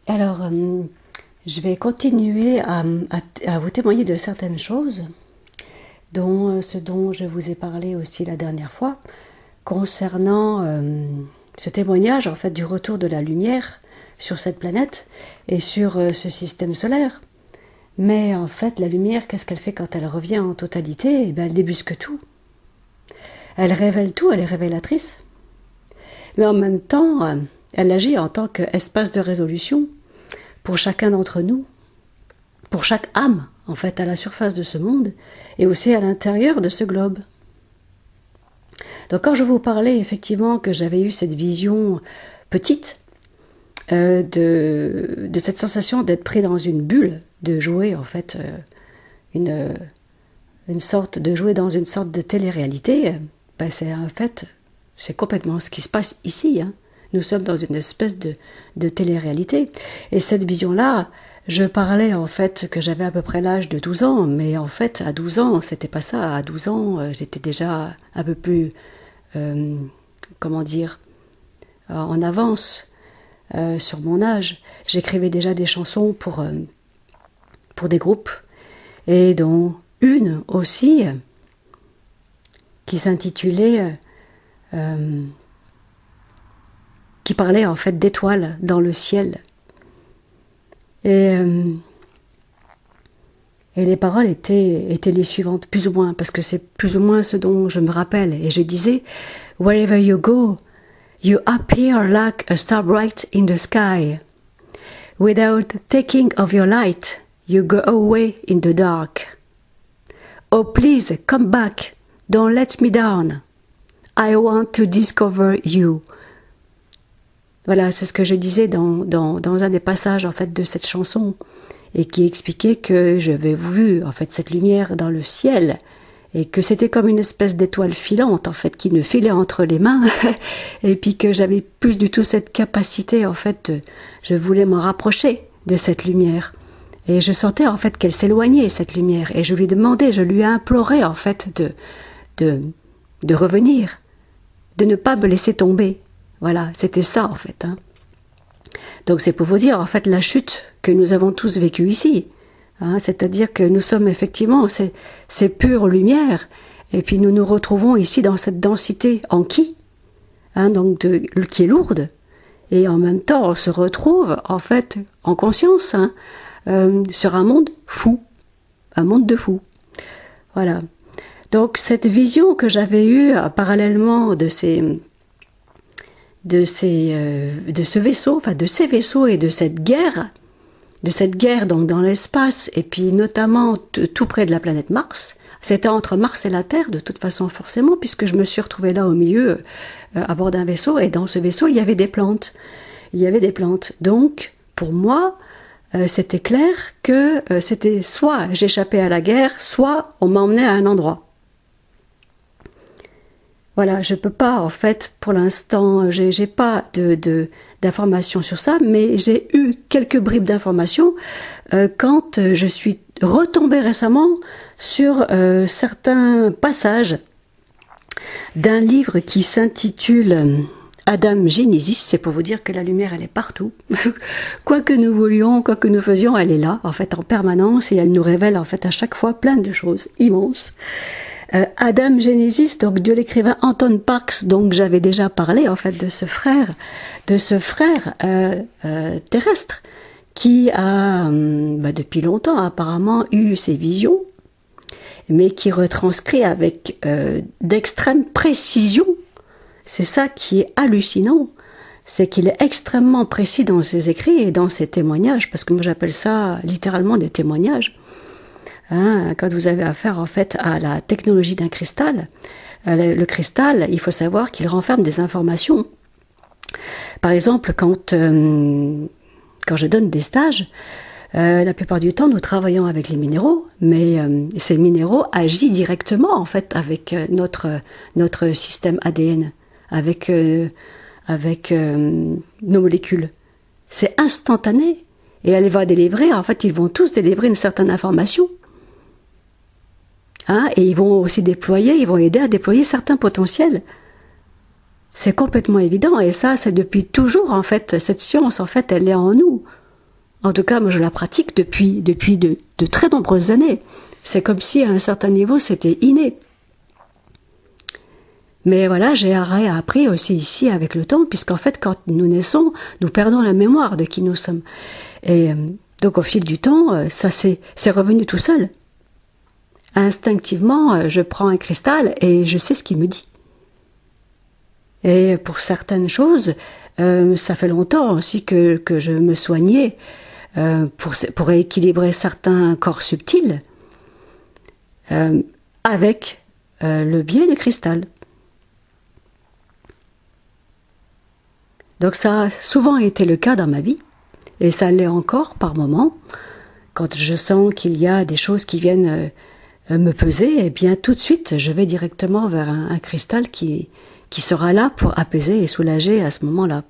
Alors, je vais continuer à vous témoigner de certaines choses, dont ce dont je vous ai parlé aussi la dernière fois, concernant ce témoignage en fait du retour de la lumière sur cette planète et sur ce système solaire. Mais en fait, la lumière, qu'est-ce qu'elle fait quand elle revient en totalité? Eh bien, elle débusque tout. Elle révèle tout, elle est révélatrice. Mais en même temps, elle agit en tant qu'espace de résolution pour chacun d'entre nous, pour chaque âme, en fait, à la surface de ce monde, et aussi à l'intérieur de ce globe. Donc quand je vous parlais effectivement que j'avais eu cette vision petite, de cette sensation d'être pris dans une bulle, de jouer en fait une sorte de jouer dans une sorte de télé-réalité, ben c'est en fait c'est complètement ce qui se passe ici. Hein. Nous sommes dans une espèce de télé-réalité. Et cette vision-là, je parlais en fait que j'avais à peu près l'âge de 12 ans, mais en fait à 12 ans, c'était pas ça. À 12 ans, j'étais déjà un peu plus, comment dire, en avance sur mon âge. J'écrivais déjà des chansons pour des groupes, et dont une aussi qui s'intitulait qui parlait en fait d'étoiles dans le ciel. Et les paroles étaient les suivantes, plus ou moins, parce que c'est plus ou moins ce dont je me rappelle. Et je disais, wherever you go, you appear like a star bright in the sky. Without taking of your light, you go away in the dark. Oh, please, come back. Don't let me down. I want to discover you. Voilà, c'est ce que je disais dans un des passages en fait de cette chanson, et qui expliquait que j'avais vu en fait cette lumière dans le ciel, et que c'était comme une espèce d'étoile filante en fait qui me filait entre les mains, et puis que j'avais plus du tout cette capacité en fait, je voulais m'en rapprocher de cette lumière, et je sentais en fait qu'elle s'éloignait cette lumière, et je lui demandais, je lui implorais en fait de revenir, de ne pas me laisser tomber. Voilà, c'était ça en fait. Hein. Donc c'est pour vous dire en fait la chute que nous avons tous vécue ici. Hein, c'est-à-dire que nous sommes effectivement ces pures lumières, et puis nous nous retrouvons ici dans cette densité en qui, hein, donc qui est lourde, et en même temps on se retrouve en fait en conscience hein, sur un monde fou, un monde de fous. Voilà. Donc cette vision que j'avais eue parallèlement de ce vaisseau, enfin de ces vaisseaux et de cette guerre donc dans l'espace, et puis notamment tout près de la planète Mars. C'était entre Mars et la Terre de toute façon forcément, puisque je me suis retrouvée là au milieu à bord d'un vaisseau, et dans ce vaisseau il y avait des plantes. Il y avait des plantes. Donc pour moi c'était clair que c'était soit j'échappais à la guerre, soit on m'emmenait à un endroit. Voilà, je peux pas, en fait, pour l'instant, j'ai pas d'informations sur ça, mais j'ai eu quelques bribes d'informations quand je suis retombée récemment sur certains passages d'un livre qui s'intitule Adam Genesis. C'est pour vous dire que la lumière, elle est partout. Quoi que nous voulions, quoi que nous faisions, elle est là, en fait, en permanence, et elle nous révèle, en fait, à chaque fois plein de choses immenses. Adam Genesis, donc de l'écrivain Anton Parks, donc j'avais déjà parlé en fait de ce frère terrestre qui a depuis longtemps apparemment eu ces visions, mais qui retranscrit avec d'extrême précision. C'est ça qui est hallucinant, c'est qu'il est extrêmement précis dans ses écrits et dans ses témoignages, parce que moi j'appelle ça littéralement des témoignages. Hein, quand vous avez affaire en fait à la technologie d'un cristal, le cristal, il faut savoir qu'il renferme des informations. Par exemple, quand je donne des stages, la plupart du temps nous travaillons avec les minéraux, mais ces minéraux agissent directement en fait avec notre système ADN, avec nos molécules. C'est instantané, et elle va délivrer, en fait ils vont tous délivrer une certaine information. Hein, et ils vont aussi ils vont aider à déployer certains potentiels. C'est complètement évident, et ça, c'est depuis toujours, en fait, cette science, en fait, elle est en nous. En tout cas, moi je la pratique depuis de très nombreuses années. C'est comme si à un certain niveau c'était inné. Mais voilà, j'ai appris aussi ici avec le temps, puisqu'en fait quand nous naissons, nous perdons la mémoire de qui nous sommes. Et donc au fil du temps, ça c'est revenu tout seul. Instinctivement, je prends un cristal et je sais ce qu'il me dit. Et pour certaines choses, ça fait longtemps aussi que je me soignais pour équilibrer certains corps subtils avec le biais du cristal. Donc ça a souvent été le cas dans ma vie, et ça l'est encore par moments. Quand je sens qu'il y a des choses qui viennent me peser, eh bien tout de suite je vais directement vers un cristal qui sera là pour apaiser et soulager à ce moment-là.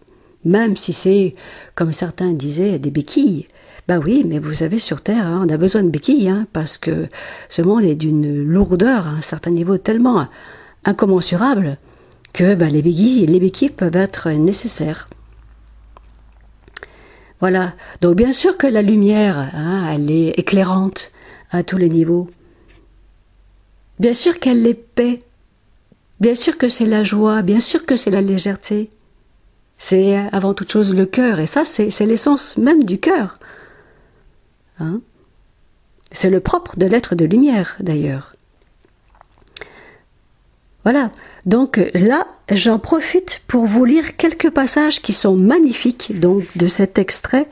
Même si c'est, comme certains disaient, des béquilles. Bah oui, mais vous savez, sur Terre, hein, on a besoin de béquilles, hein, parce que ce monde est d'une lourdeur à un certain niveau tellement incommensurable que les béquilles peuvent être nécessaires. Voilà. Donc bien sûr que la lumière, hein, elle est éclairante à tous les niveaux. Bien sûr qu'elle est paix. Bien sûr que c'est la joie. Bien sûr que c'est la légèreté. C'est avant toute chose le cœur. Et ça, c'est l'essence même du cœur. Hein? C'est le propre de l'être de lumière, d'ailleurs. Voilà. Donc là, j'en profite pour vous lire quelques passages qui sont magnifiques, donc de cet extrait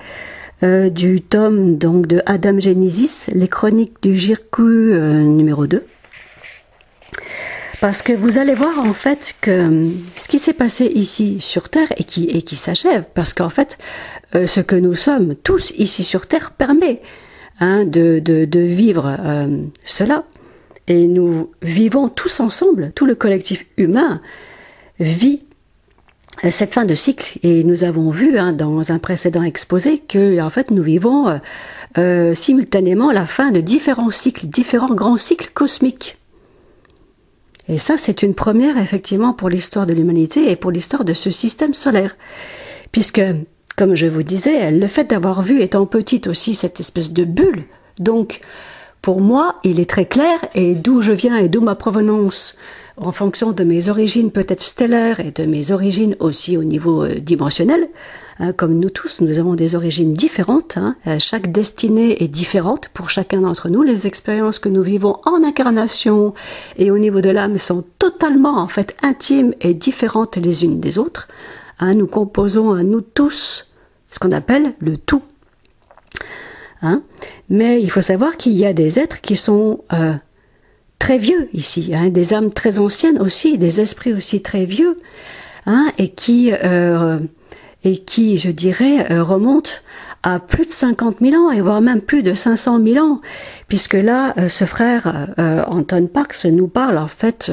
du tome donc de Adam Genesis, les chroniques du Jirku numéro 2. Parce que vous allez voir en fait que ce qui s'est passé ici sur Terre et qui s'achève, parce qu'en fait, ce que nous sommes tous ici sur Terre permet de vivre cela. Et nous vivons tous ensemble, tout le collectif humain vit cette fin de cycle. Et nous avons vu dans un précédent exposé que en fait nous vivons simultanément la fin de différents cycles, différents grands cycles cosmiques. Et ça, c'est une première effectivement pour l'histoire de l'humanité et pour l'histoire de ce système solaire. Puisque, comme je vous disais, le fait d'avoir vu étant petite aussi cette espèce de bulle, donc pour moi, il est très clair, et d'où je viens et d'où ma provenance, en fonction de mes origines peut-être stellaires et de mes origines aussi au niveau dimensionnel, comme nous tous, nous avons des origines différentes, chaque destinée est différente pour chacun d'entre nous, les expériences que nous vivons en incarnation et au niveau de l'âme sont totalement en fait intimes et différentes les unes des autres. Nous composons à nous tous ce qu'on appelle le tout. Mais il faut savoir qu'il y a des êtres qui sont très vieux ici, des âmes très anciennes aussi, des esprits aussi très vieux, et qui, je dirais, remontent à plus de 50 000 ans, et voire même plus de 500 000 ans, puisque là, ce frère Anton Parks nous parle en fait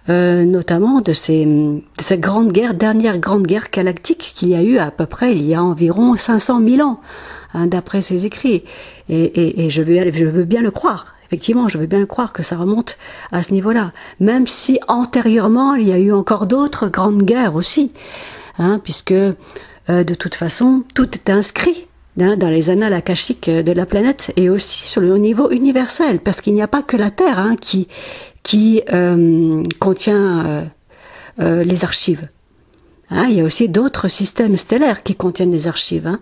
notamment de cette grande guerre, dernière grande guerre galactique qu'il y a eu à peu près il y a environ 500 000 ans. D'après ses écrits, et je veux bien le croire. Effectivement, je veux bien le croire que ça remonte à ce niveau-là. Même si antérieurement, il y a eu encore d'autres grandes guerres aussi, puisque de toute façon, tout est inscrit dans les annales akashiques de la planète et aussi sur le niveau universel, parce qu'il n'y a pas que la Terre qui contient les archives. Il y a aussi d'autres systèmes stellaires qui contiennent les archives.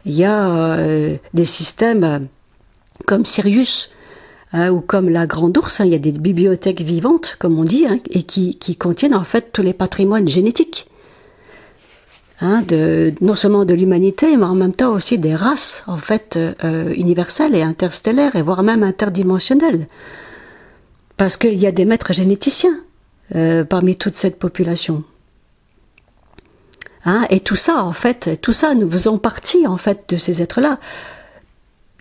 Il y a des systèmes comme Sirius ou comme la Grande Ourse. Il y a des bibliothèques vivantes, comme on dit, et qui contiennent en fait tous les patrimoines génétiques. Non seulement de l'humanité, mais en même temps aussi des races en fait universelles et interstellaires, et voire même interdimensionnelles. Parce qu'il y a des maîtres généticiens parmi toute cette population. Et tout ça, en fait, nous faisons partie, en fait, de ces êtres-là.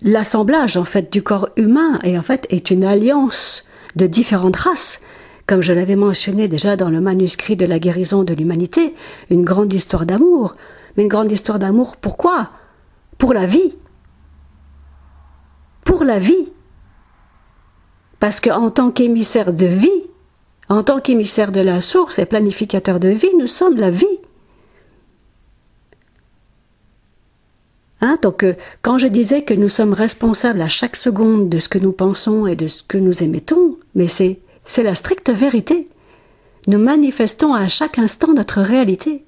L'assemblage, en fait, du corps humain, en fait, est une alliance de différentes races. Comme je l'avais mentionné déjà dans le manuscrit de la guérison de l'humanité, une grande histoire d'amour. Mais une grande histoire d'amour, pourquoi? Pour la vie. Pour la vie. Parce qu'en tant qu'émissaire de vie, en tant qu'émissaire de la source et planificateur de vie, nous sommes la vie. Hein, donc, quand je disais que nous sommes responsables à chaque seconde de ce que nous pensons et de ce que nous émettons, mais c'est la stricte vérité. Nous manifestons à chaque instant notre réalité.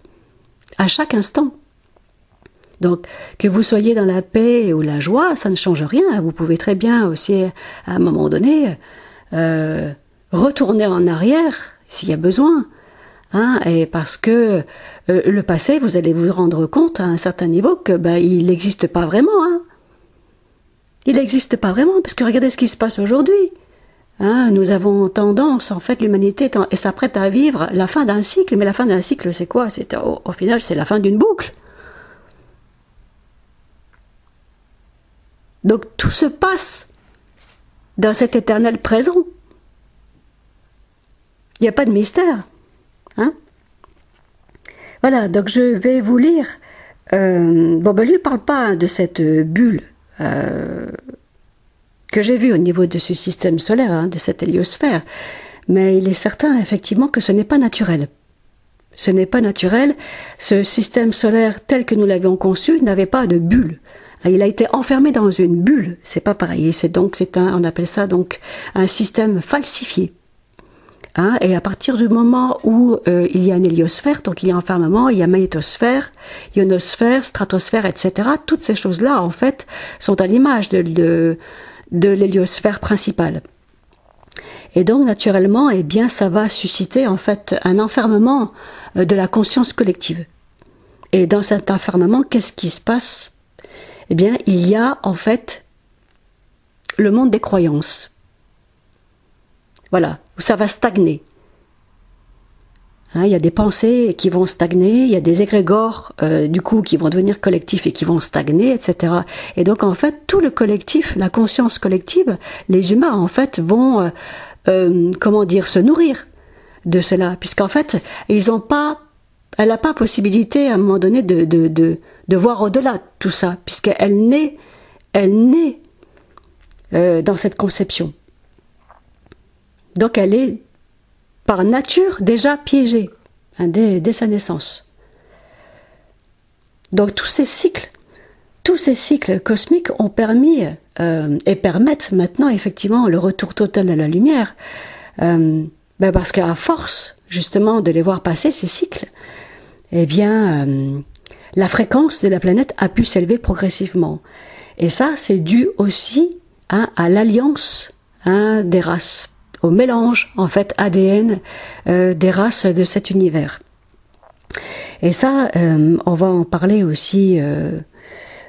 À chaque instant. Donc, que vous soyez dans la paix ou la joie, ça ne change rien. Vous pouvez très bien aussi, à un moment donné, retourner en arrière, s'il y a besoin. Hein, et parce que le passé, vous allez vous rendre compte à un certain niveau que il n'existe pas vraiment. Hein. Il n'existe pas vraiment, parce que regardez ce qui se passe aujourd'hui. Hein, nous avons tendance, en fait, l'humanité s'apprête à vivre la fin d'un cycle, mais la fin d'un cycle, c'est quoi? Au final, c'est la fin d'une boucle. Donc tout se passe dans cet éternel présent. Il n'y a pas de mystère. Hein? Voilà, donc je vais vous lire. Lui ne parle pas de cette bulle que j'ai vue au niveau de ce système solaire, hein, de cette héliosphère. Mais il est certain, effectivement, que ce n'est pas naturel. Ce n'est pas naturel. Ce système solaire tel que nous l'avions conçu n'avait pas de bulle. Il a été enfermé dans une bulle. C'est pas pareil. On appelle ça donc un système falsifié. Hein, et à partir du moment où il y a une héliosphère, donc il y a enfermement, il y a magnétosphère, ionosphère, stratosphère, etc. Toutes ces choses-là, en fait, sont à l'image de l'héliosphère principale. Et donc, naturellement, eh bien, ça va susciter, en fait, un enfermement de la conscience collective. Et dans cet enfermement, qu'est-ce qui se passe? Eh bien, il y a, en fait, le monde des croyances. Voilà, où ça va stagner. Hein, il y a des pensées qui vont stagner, il y a des égrégores, du coup, qui vont devenir collectifs et qui vont stagner, etc. Et donc, en fait, tout le collectif, la conscience collective, les humains, en fait, vont, se nourrir de cela. Puisqu'en fait, elle n'a pas possibilité, à un moment donné, de voir au-delà de tout ça, puisqu'elle naît dans cette conception. Donc elle est par nature déjà piégée, hein, dès sa naissance. Donc tous ces cycles cosmiques ont permis et permettent maintenant effectivement le retour total à la lumière, parce qu'à force justement de les voir passer ces cycles, eh bien la fréquence de la planète a pu s'élever progressivement. Et ça, c'est dû aussi à l'alliance des races, au mélange, en fait, ADN des races de cet univers. Et ça, on va en parler aussi,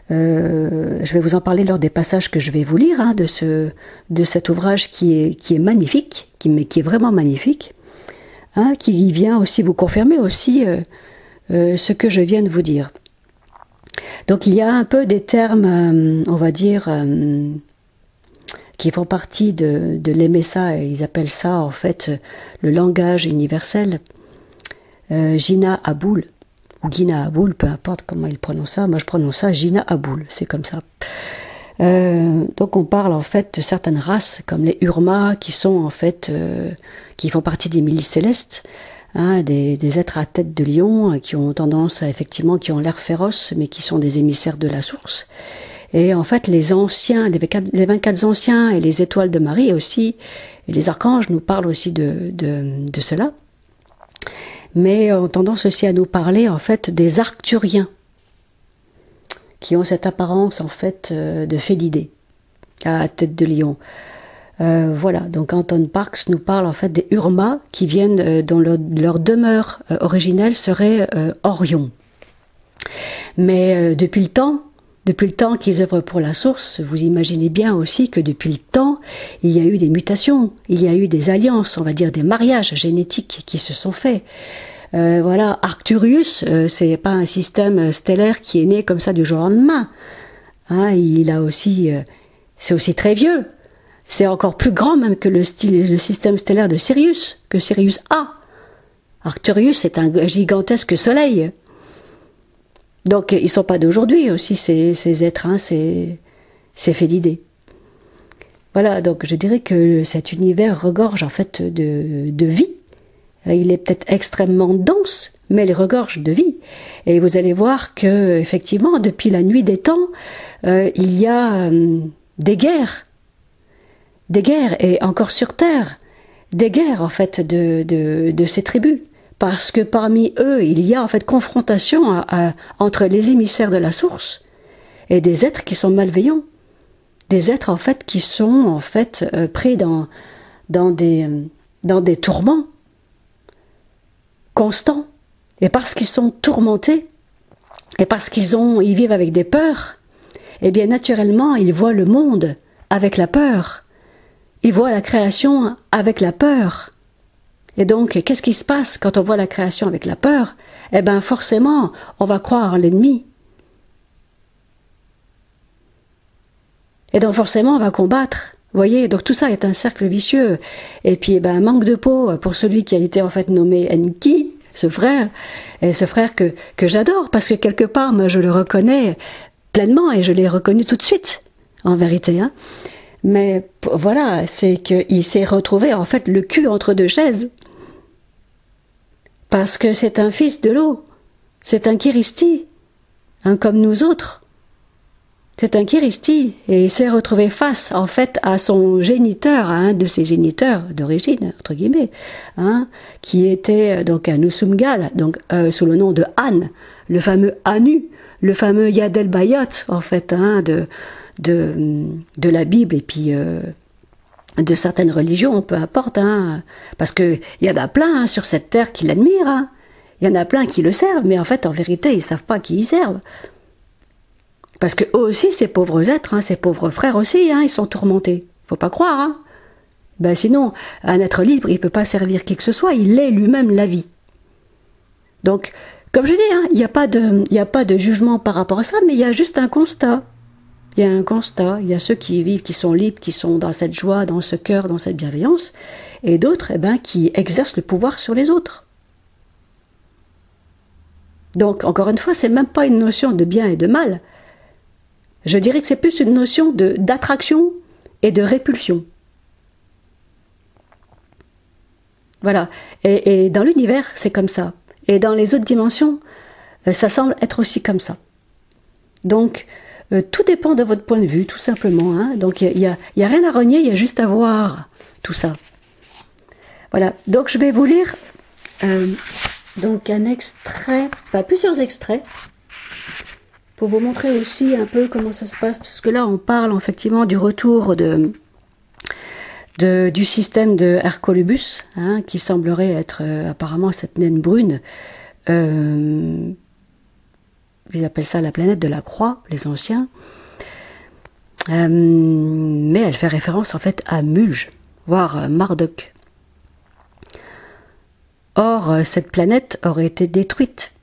je vais vous en parler lors des passages que je vais vous lire, hein, de cet ouvrage qui est magnifique, qui est vraiment magnifique, hein, qui vient aussi vous confirmer aussi ce que je viens de vous dire. Donc il y a un peu des termes, on va dire, qui font partie de l'MSA, et ils appellent ça en fait le langage universel. Gina Aboul, ou Gina Aboul, peu importe comment ils prononcent ça, moi je prononce ça Gina Aboul, c'est comme ça. Donc on parle en fait de certaines races comme les Urma qui sont en fait qui font partie des milices célestes, hein, des êtres à tête de lion qui ont tendance à effectivement qui ont l'air féroces mais qui sont des émissaires de la source. Et en fait les anciens, les 24 anciens et les étoiles de Marie aussi et les archanges nous parlent aussi de cela. Mais ont tendance aussi à nous parler en fait des arcturiens qui ont cette apparence en fait de félidés à tête de lion. Voilà, donc Anton Parks nous parle en fait des Urma qui viennent dont leur demeure originelle serait Orion. Mais depuis le temps qu'ils œuvrent pour la source, vous imaginez bien aussi que depuis le temps, il y a eu des mutations, il y a eu des alliances, on va dire des mariages génétiques qui se sont faits. Voilà, Arcturus, c'est pas un système stellaire qui est né comme ça du jour au lendemain. Hein, il a aussi, c'est aussi très vieux. C'est encore plus grand même que le système stellaire de Sirius, que Sirius A. Arcturus est un gigantesque soleil. Donc ils sont pas d'aujourd'hui aussi ces êtres, hein, ces félidés. Voilà, donc je dirais que cet univers regorge en fait de vie. Il est peut-être extrêmement dense, mais elle regorge de vie. Et vous allez voir que, effectivement, depuis la nuit des temps, il y a des guerres, et encore sur Terre, des guerres, en fait, de ces tribus. Parce que parmi eux, il y a, en fait, confrontation entre les émissaires de la source et des êtres qui sont malveillants. Des êtres, en fait, qui sont, en fait, pris dans des tourments constants. Et parce qu'ils sont tourmentés, et parce ils vivent avec des peurs, eh bien, naturellement, ils voient le monde avec la peur. Ils voient la création avec la peur. Et donc, qu'est-ce qui se passe quand on voit la création avec la peur? Eh bien, forcément, on va croire en l'ennemi. Et donc, forcément, on va combattre. Vous voyez, donc tout ça est un cercle vicieux. Et puis, eh ben, manque de peau pour celui qui a été, en fait, nommé Enki, ce frère. Et ce frère que j'adore, parce que quelque part, moi, je le reconnais pleinement, et je l'ai reconnu tout de suite, en vérité, hein. Mais voilà, c'est qu'il s'est retrouvé, en fait, le cul entre deux chaises. Parce que c'est un fils de l'eau. C'est un Kiristi, comme nous autres. C'est un Kiristi. Et il s'est retrouvé face, en fait, à son géniteur, à un de ses géniteurs d'origine, entre guillemets, qui était donc un Usumgal, donc sous le nom de An, le fameux Anu, le fameux Yadel Bayot, en fait, de la Bible, et puis de certaines religions, peu importe, parce que il y en a plein sur cette terre qui l'admirent, il y en a plein qui le servent, mais en fait, en vérité, ils savent pas qui ils servent. Parce que eux aussi, ces pauvres êtres, ces pauvres frères aussi, ils sont tourmentés. Faut pas croire, Ben sinon, un être libre, il peut pas servir qui que ce soit, il est lui-même la vie. Donc, comme je dis, il n'y a pas de jugement par rapport à ça, mais il y a juste un constat. Il y a un constat, il y a ceux qui vivent, qui sont libres, qui sont dans cette joie, dans ce cœur, dans cette bienveillance, et d'autres, qui exercent le pouvoir sur les autres. Donc, encore une fois, c'est même pas une notion de bien et de mal. Je dirais que c'est plus une notion d'attraction et de répulsion. Voilà. Et dans l'univers, c'est comme ça. Et dans les autres dimensions, ça semble être aussi comme ça. Donc, tout dépend de votre point de vue, tout simplement. Donc, il y a rien à renier, il y a juste à voir tout ça. Voilà. Donc, je vais vous lire donc un extrait, plusieurs extraits, pour vous montrer aussi un peu comment ça se passe, parce que là, on parle effectivement du retour du système de Hercolubus, qui semblerait être apparemment cette naine brune. Ils appellent ça la planète de la croix, les anciens. Mais elle fait référence en fait à Mulge, voire Marduk. Or, cette planète aurait été détruite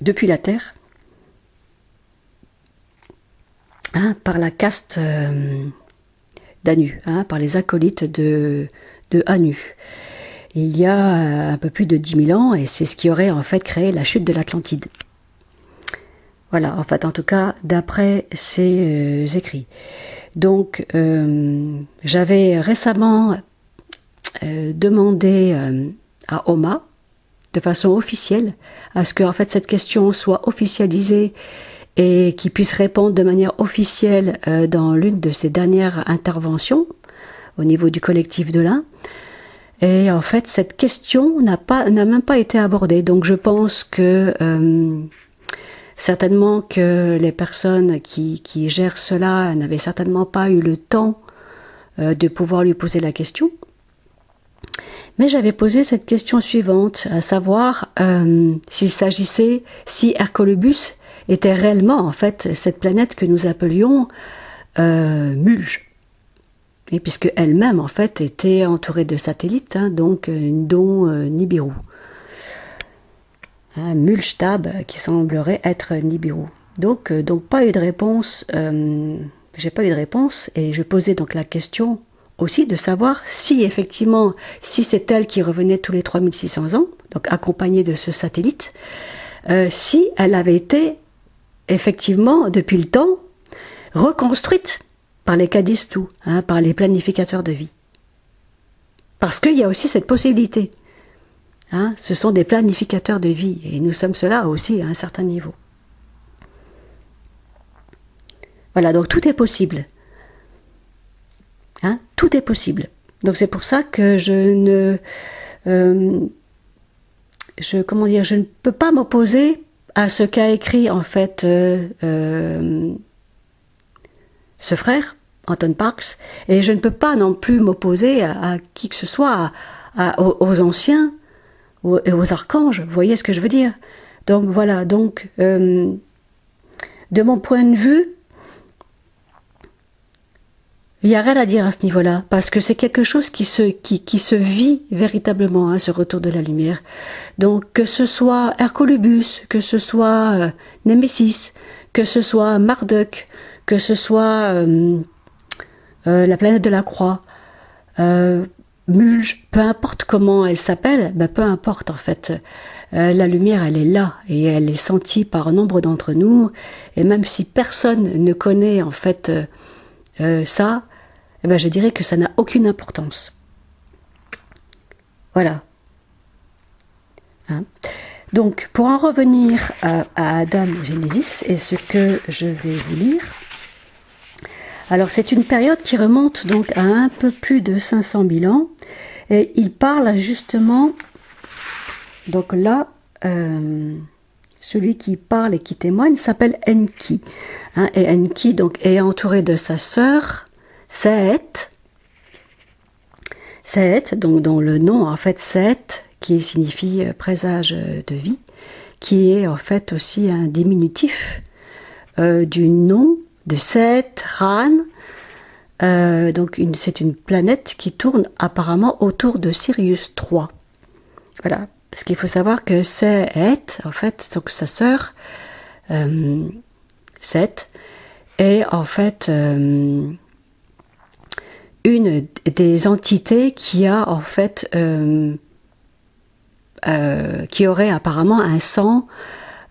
depuis la Terre par la caste d'Anu, par les acolytes de Anu. Il y a un peu plus de 10 000 ans, et c'est ce qui aurait en fait créé la chute de l'Atlantide. Voilà, en fait, en tout cas, d'après ces écrits. Donc, j'avais récemment demandé à Oma, de façon officielle, à ce que en fait cette question soit officialisée et qu'il puisse répondre de manière officielle dans l'une de ses dernières interventions au niveau du collectif de l'Ain. Et en fait, cette question n'a même pas été abordée. Donc je pense que certainement que les personnes qui gèrent cela n'avaient certainement pas eu le temps de pouvoir lui poser la question. Mais j'avais posé cette question suivante, à savoir s'il s'agissait, si Hercolubus était réellement en fait cette planète que nous appelions Mulge. Et puisque elle-même en fait était entourée de satellites, donc dont Nibiru. Mulge Tab qui semblerait être Nibiru. Donc pas eu de réponse, j'ai pas eu de réponse, et je posais donc la question aussi de savoir si effectivement, si c'est elle qui revenait tous les 3600 ans, donc accompagnée de ce satellite, si elle avait été effectivement, depuis le temps, reconstruite par les Kadistou, par les planificateurs de vie. Parce qu'il y a aussi cette possibilité. Hein, ce sont des planificateurs de vie, et nous sommes cela aussi à un certain niveau. Voilà, donc tout est possible. Hein, tout est possible. Donc c'est pour ça que je ne peux pas m'opposer à ce qu'a écrit en fait ce frère, Anton Parks, et je ne peux pas non plus m'opposer à qui que ce soit, aux anciens et aux archanges. Vous voyez ce que je veux dire? Donc voilà, donc de mon point de vue, il n'y a rien à dire à ce niveau-là, parce que c'est quelque chose qui se vit véritablement, hein, ce retour de la lumière. Donc que ce soit Hercolubus, que ce soit Némésis, que ce soit Marduk, que ce soit la planète de la Croix, Mulge, peu importe comment elle s'appelle, ben peu importe en fait. La lumière, elle est là et elle est sentie par nombre d'entre nous. Et même si personne ne connaît en fait ça, eh ben je dirais que ça n'a aucune importance. Voilà. Hein? Donc, pour en revenir à Adam Genesis et ce que je vais vous lire. Alors, c'est une période qui remonte donc à un peu plus de 500 000 ans. Et il parle justement, donc là, celui qui parle et qui témoigne s'appelle Enki. Hein, et Enki donc, est entouré de sa sœur, Seth, donc dont le nom en fait Seth, qui signifie présage de vie, qui est en fait aussi un diminutif du nom de Seth, Ran. Donc c'est une planète qui tourne apparemment autour de Sirius 3. Voilà, parce qu'il faut savoir que Seth, en fait, donc sa sœur, Seth, est en fait une des entités qui a en fait qui aurait apparemment un sang,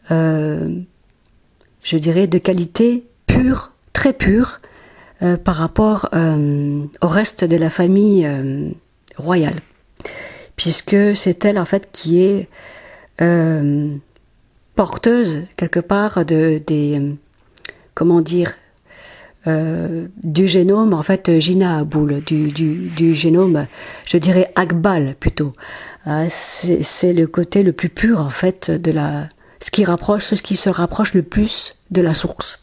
je dirais, de qualité pure, très pure, par rapport au reste de la famille royale, puisque c'est elle en fait qui est porteuse quelque part comment dire, du génome en fait Gina Aboul, du génome, je dirais Akbal plutôt. C'est le côté le plus pur en fait de ce qui se rapproche le plus de la source.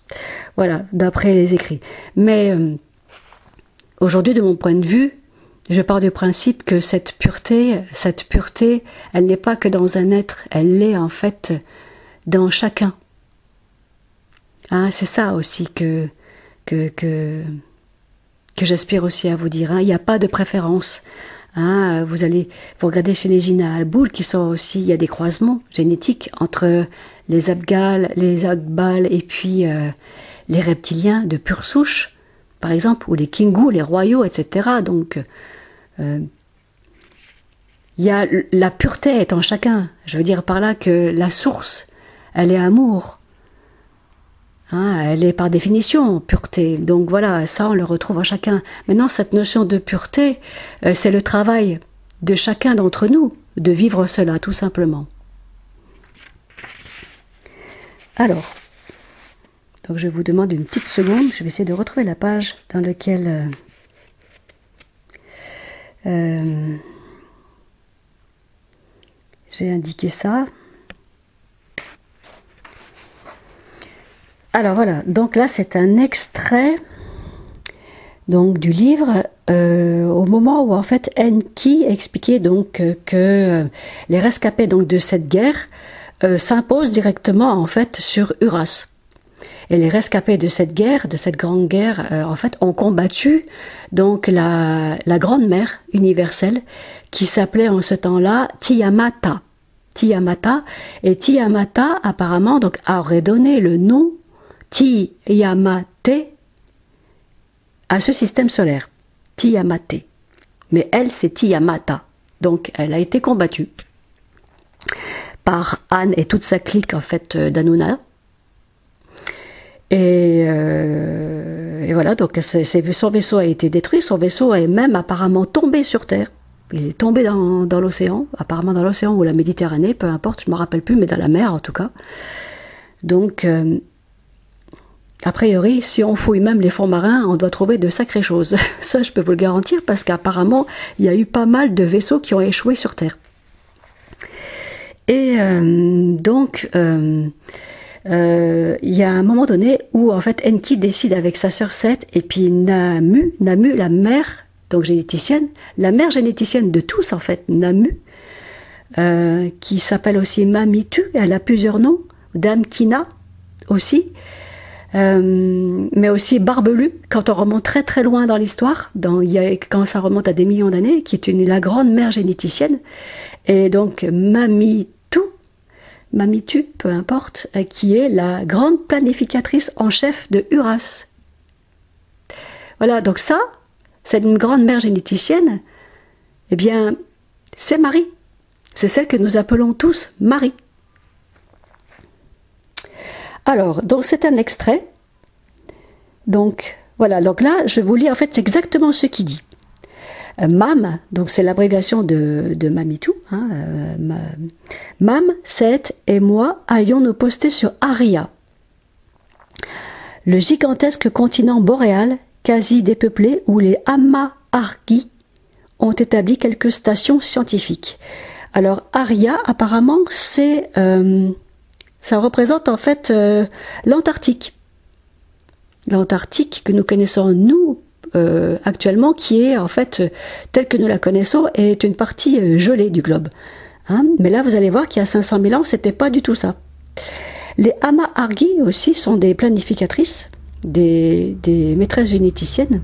Voilà, d'après les écrits. Mais aujourd'hui, de mon point de vue, je pars du principe que cette pureté, elle n'est pas que dans un être, elle l'est en fait dans chacun. Hein, c'est ça aussi que j'aspire aussi à vous dire. Hein. Il n'y a pas de préférence. Hein. Vous regardez chez les Gina Aboul, qui sont aussi, il y a des croisements génétiques entre les Abgal, les Akbal et puis les reptiliens de pure souche, par exemple, ou les Kingu, les royaux, etc. Donc, il y a la pureté est en chacun. Je veux dire par là que la source, elle est amour. Hein, elle est par définition pureté. Donc voilà, ça on le retrouve en chacun. Maintenant, cette notion de pureté, c'est le travail de chacun d'entre nous de vivre cela, tout simplement. Alors, donc je vous demande une petite seconde, je vais essayer de retrouver la page dans laquelle j'ai indiqué ça. Alors voilà, donc là c'est un extrait donc du livre au moment où en fait Enki expliquait donc que les rescapés donc de cette guerre s'imposent directement en fait sur Uras. Et les rescapés de cette guerre, de cette grande guerre, en fait ont combattu donc la grande mère universelle qui s'appelait en ce temps-là Tiamata. Et Tiamata apparemment donc aurait donné le nom Tiamate à ce système solaire, Tiamate. Mais elle, c'est Tiamata. Donc, elle a été combattue par Anne et toute sa clique, en fait, d'Hanouna. Et voilà, donc son vaisseau a été détruit, son vaisseau est même apparemment tombé sur Terre. Il est tombé dans l'océan, apparemment dans l'océan ou la Méditerranée, peu importe, je ne me rappelle plus, mais dans la mer en tout cas. Donc, a priori, si on fouille même les fonds marins, on doit trouver de sacrées choses. Ça, je peux vous le garantir, parce qu'apparemment, il y a eu pas mal de vaisseaux qui ont échoué sur Terre. Et donc, il y a un moment donné où, en fait, Enki décide avec sa sœur Seth, et puis Namu, la mère, donc généticienne, la mère généticienne de tous, en fait, Namu, qui s'appelle aussi Mamitu, elle a plusieurs noms, Dame Kina aussi, mais aussi Barbelu, quand on remonte très très loin dans l'histoire, quand ça remonte à des millions d'années, qui est la grande mère généticienne, et donc Mamitu, peu importe, qui est la grande planificatrice en chef de Uras. Voilà, donc ça, c'est une grande mère généticienne, eh bien, c'est Marie. C'est celle que nous appelons tous Marie. Alors, donc c'est un extrait. Donc, voilà, donc là, je vous lis en fait exactement ce qu'il dit. Mam, donc c'est l'abréviation de Mamitu, hein, Mam, Seth et moi allions nous poster sur Aria, le gigantesque continent boréal quasi dépeuplé où les Ama-Argi ont établi quelques stations scientifiques. Alors Aria, apparemment, ça représente en fait l'Antarctique. L'Antarctique que nous connaissons nous actuellement, qui est en fait telle que nous la connaissons, est une partie gelée du globe. Hein, mais là, vous allez voir qu'il y a 500 000 ans, c'était pas du tout ça. Les Ama-Argi aussi sont des planificatrices, des maîtresses généticiennes.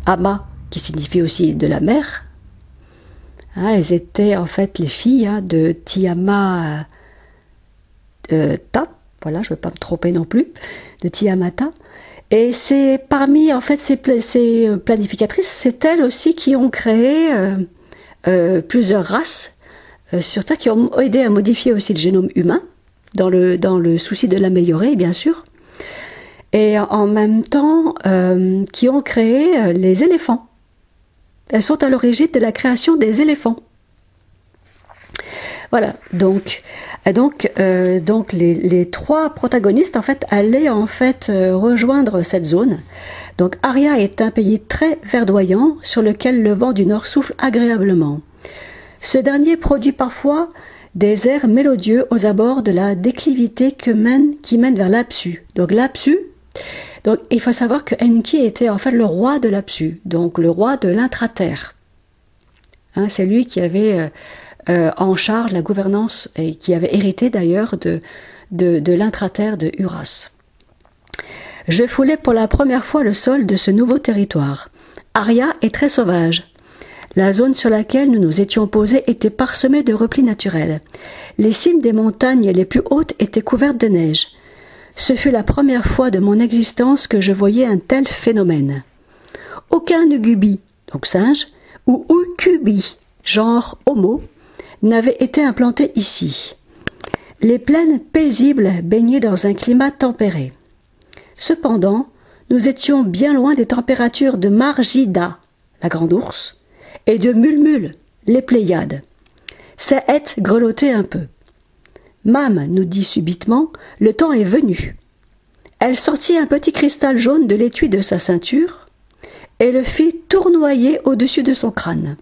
Ama, qui signifie aussi de la mer. Hein, elles étaient en fait les filles de Tiamat Ta, voilà, je ne veux pas me tromper non plus, de Tiamata. Et c'est parmi en fait ces planificatrices, c'est elles aussi qui ont créé plusieurs races sur Terre, qui ont aidé à modifier aussi le génome humain, dans le souci de l'améliorer, bien sûr. Et en même temps, qui ont créé les éléphants. Elles sont à l'origine de la création des éléphants. Voilà, donc les trois protagonistes en fait allaient en fait rejoindre cette zone. Donc Aria est un pays très verdoyant sur lequel le vent du nord souffle agréablement. Ce dernier produit parfois des airs mélodieux aux abords de la déclivité qui mène vers l'Apsu. Donc l'Apsu, donc il faut savoir que Enki était en fait le roi de l'Apsu, donc le roi de l'intraterre. Hein, c'est lui qui avait en charge la gouvernance et qui avait hérité d'ailleurs de l'intraterre de Uras. Je foulais pour la première fois le sol de ce nouveau territoire. Aria est très sauvage. La zone sur laquelle nous nous étions posés était parsemée de replis naturels. Les cimes des montagnes les plus hautes étaient couvertes de neige. Ce fut la première fois de mon existence que je voyais un tel phénomène. Aucun ugubi, donc singe, ou ucubi, genre homo, n'avait été implanté ici. Les plaines paisibles baignaient dans un climat tempéré. Cependant, nous étions bien loin des températures de Margida, la grande ours, et de Mulmul, les Pléiades. Saët grelottait un peu. Mam nous dit subitement, le temps est venu. Elle sortit un petit cristal jaune de l'étui de sa ceinture et le fit tournoyer au-dessus de son crâne.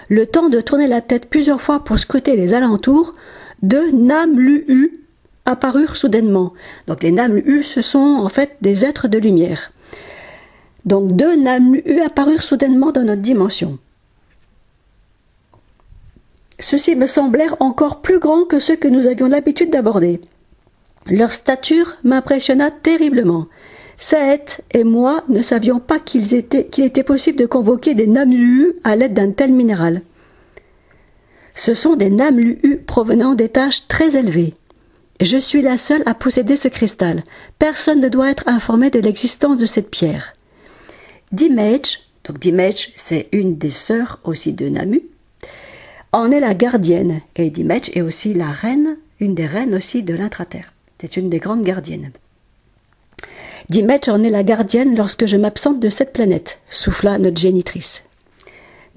Le temps de tourner la tête plusieurs fois pour scruter les alentours, deux Namlu apparurent soudainement. Donc les Namlu, ce sont en fait des êtres de lumière. Donc deux Namlu apparurent soudainement dans notre dimension. Ceux-ci me semblèrent encore plus grands que ceux que nous avions l'habitude d'aborder. Leur stature m'impressionna terriblement. Saët et moi ne savions pas qu'il était possible de convoquer des Namlu à l'aide d'un tel minéral. Ce sont des Namlu provenant d'étages très élevés. Je suis la seule à posséder ce cristal. Personne ne doit être informé de l'existence de cette pierre. Dimage, donc Dimage, c'est une des sœurs aussi de Namu, en est la gardienne. Et Dimage est aussi la reine, une des reines aussi de l'intraterre. C'est une des grandes gardiennes. Dimage en est la gardienne lorsque je m'absente de cette planète, souffla notre génitrice.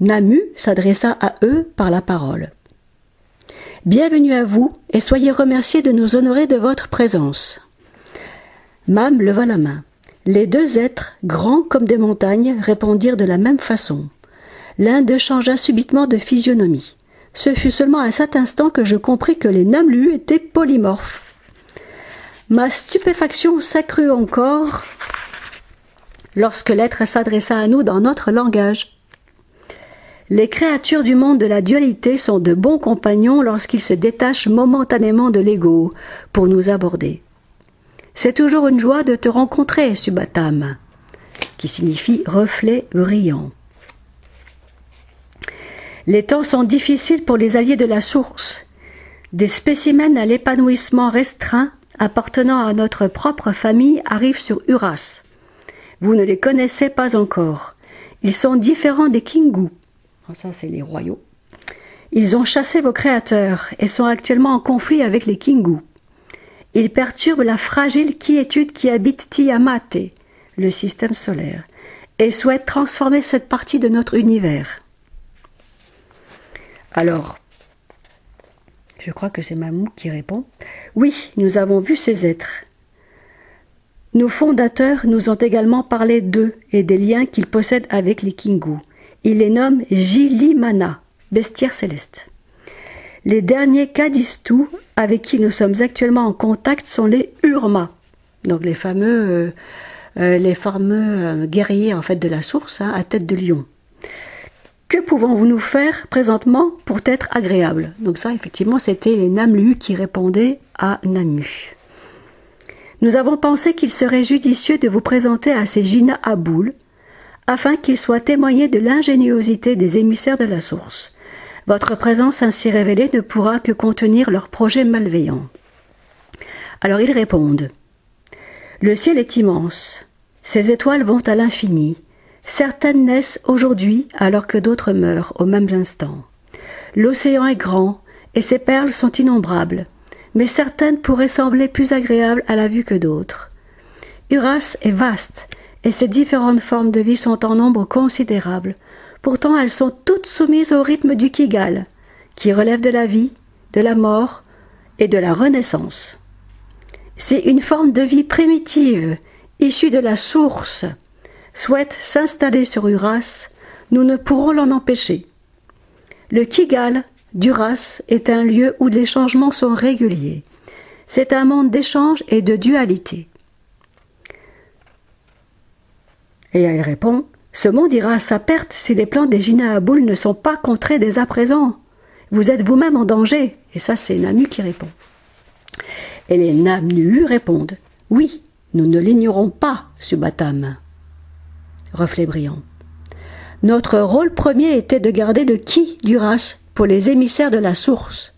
Namu s'adressa à eux par la parole. Bienvenue à vous et soyez remerciés de nous honorer de votre présence. Mam leva la main. Les deux êtres, grands comme des montagnes, répondirent de la même façon. L'un d'eux changea subitement de physionomie. Ce fut seulement à cet instant que je compris que les Namlu étaient polymorphes. Ma stupéfaction s'accrut encore lorsque l'être s'adressa à nous dans notre langage. Les créatures du monde de la dualité sont de bons compagnons lorsqu'ils se détachent momentanément de l'ego pour nous aborder. C'est toujours une joie de te rencontrer, Subatam, qui signifie reflet brillant. Les temps sont difficiles pour les alliés de la source. Des spécimens à l'épanouissement restreint appartenant à notre propre famille arrivent sur Uras. Vous ne les connaissez pas encore. Ils sont différents des Kingu. Ça, c'est les royaux. Ils ont chassé vos créateurs et sont actuellement en conflit avec les Kingu. Ils perturbent la fragile quiétude qui habite Tiamat, le système solaire, et souhaitent transformer cette partie de notre univers. Alors, je crois que c'est Mamou qui répond. Oui, nous avons vu ces êtres. Nos fondateurs nous ont également parlé d'eux et des liens qu'ils possèdent avec les Kingu. Ils les nomment Jilimana, bestiaires célestes. Les derniers Kadistu avec qui nous sommes actuellement en contact sont les Urma, donc les fameux guerriers en fait de la source, à tête de lion. Que pouvons-vous nous faire présentement pour être agréables? Donc ça, effectivement, c'était les Namlu qui répondaient à Namu. Nous avons pensé qu'il serait judicieux de vous présenter à ces Jina Aboul, afin qu'ils soient témoignés de l'ingéniosité des émissaires de la source. Votre présence ainsi révélée ne pourra que contenir leurs projets malveillants. Alors ils répondent. Le ciel est immense. Ses étoiles vont à l'infini. Certaines naissent aujourd'hui alors que d'autres meurent au même instant. L'océan est grand et ses perles sont innombrables, mais certaines pourraient sembler plus agréables à la vue que d'autres. Uras est vaste et ses différentes formes de vie sont en nombre considérable. Pourtant, elles sont toutes soumises au rythme du Kigal, qui relève de la vie, de la mort et de la renaissance. Si une forme de vie primitive, issue de la source, souhaite s'installer sur Uras, nous ne pourrons l'en empêcher. Le Kigal d'Uras est un lieu où les changements sont réguliers. C'est un monde d'échange et de dualité. Et elle répond, ce monde ira à sa perte si les plans des Jina-Aboul ne sont pas contrés dès à présent. Vous êtes vous-même en danger. Et ça, c'est Namu qui répond. Et les Namnu répondent, oui, nous ne l'ignorons pas, Subatam. Reflet brillant. Notre rôle premier était de garder le ki d'Uras pour les émissaires de la source.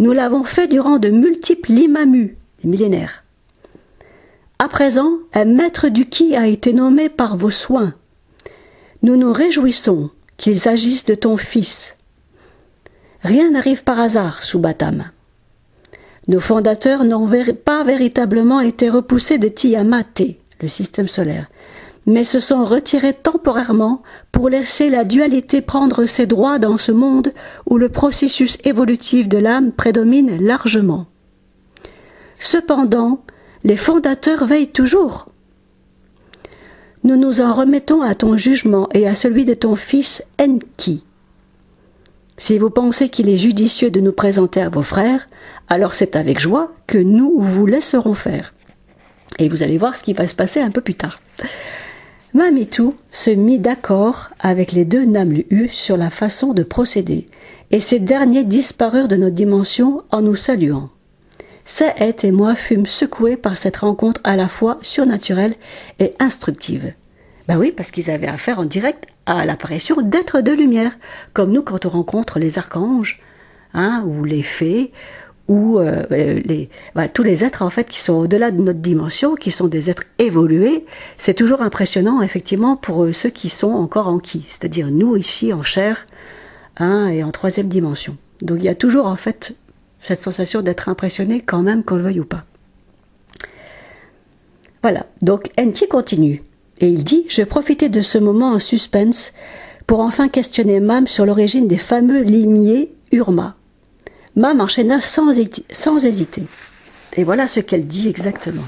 Nous l'avons fait durant de multiples limamu, des millénaires. À présent, un maître du ki a été nommé par vos soins. Nous nous réjouissons qu'ils agissent de ton fils. Rien n'arrive par hasard, Subatam. Nos fondateurs n'ont pas véritablement été repoussés de Tiamat, le système solaire, mais se sont retirés temporairement pour laisser la dualité prendre ses droits dans ce monde où le processus évolutif de l'âme prédomine largement. Cependant, les fondateurs veillent toujours. Nous nous en remettons à ton jugement et à celui de ton fils Enki. Si vous pensez qu'il est judicieux de nous présenter à vos frères, alors c'est avec joie que nous vous laisserons faire. Et vous allez voir ce qui va se passer un peu plus tard. Mamitu se mit d'accord avec les deux Namlu sur la façon de procéder, et ces derniers disparurent de notre dimension en nous saluant. Saet et moi fûmes secoués par cette rencontre à la fois surnaturelle et instructive. Ben oui, parce qu'ils avaient affaire en direct à l'apparition d'êtres de lumière, comme nous quand on rencontre les archanges, ou les fées, ou tous les êtres en fait qui sont au-delà de notre dimension, qui sont des êtres évolués. C'est toujours impressionnant effectivement pour ceux qui sont encore en ki, c'est-à-dire nous ici en chair, et en troisième dimension. Donc il y a toujours en fait cette sensation d'être impressionné quand même qu'on le veuille ou pas. Voilà, donc Enki continue, et il dit « Je profitais de ce moment en suspense pour enfin questionner Mam sur l'origine des fameux limiers Urma. Mam enchaîna sans hésiter. Et voilà ce qu'elle dit exactement.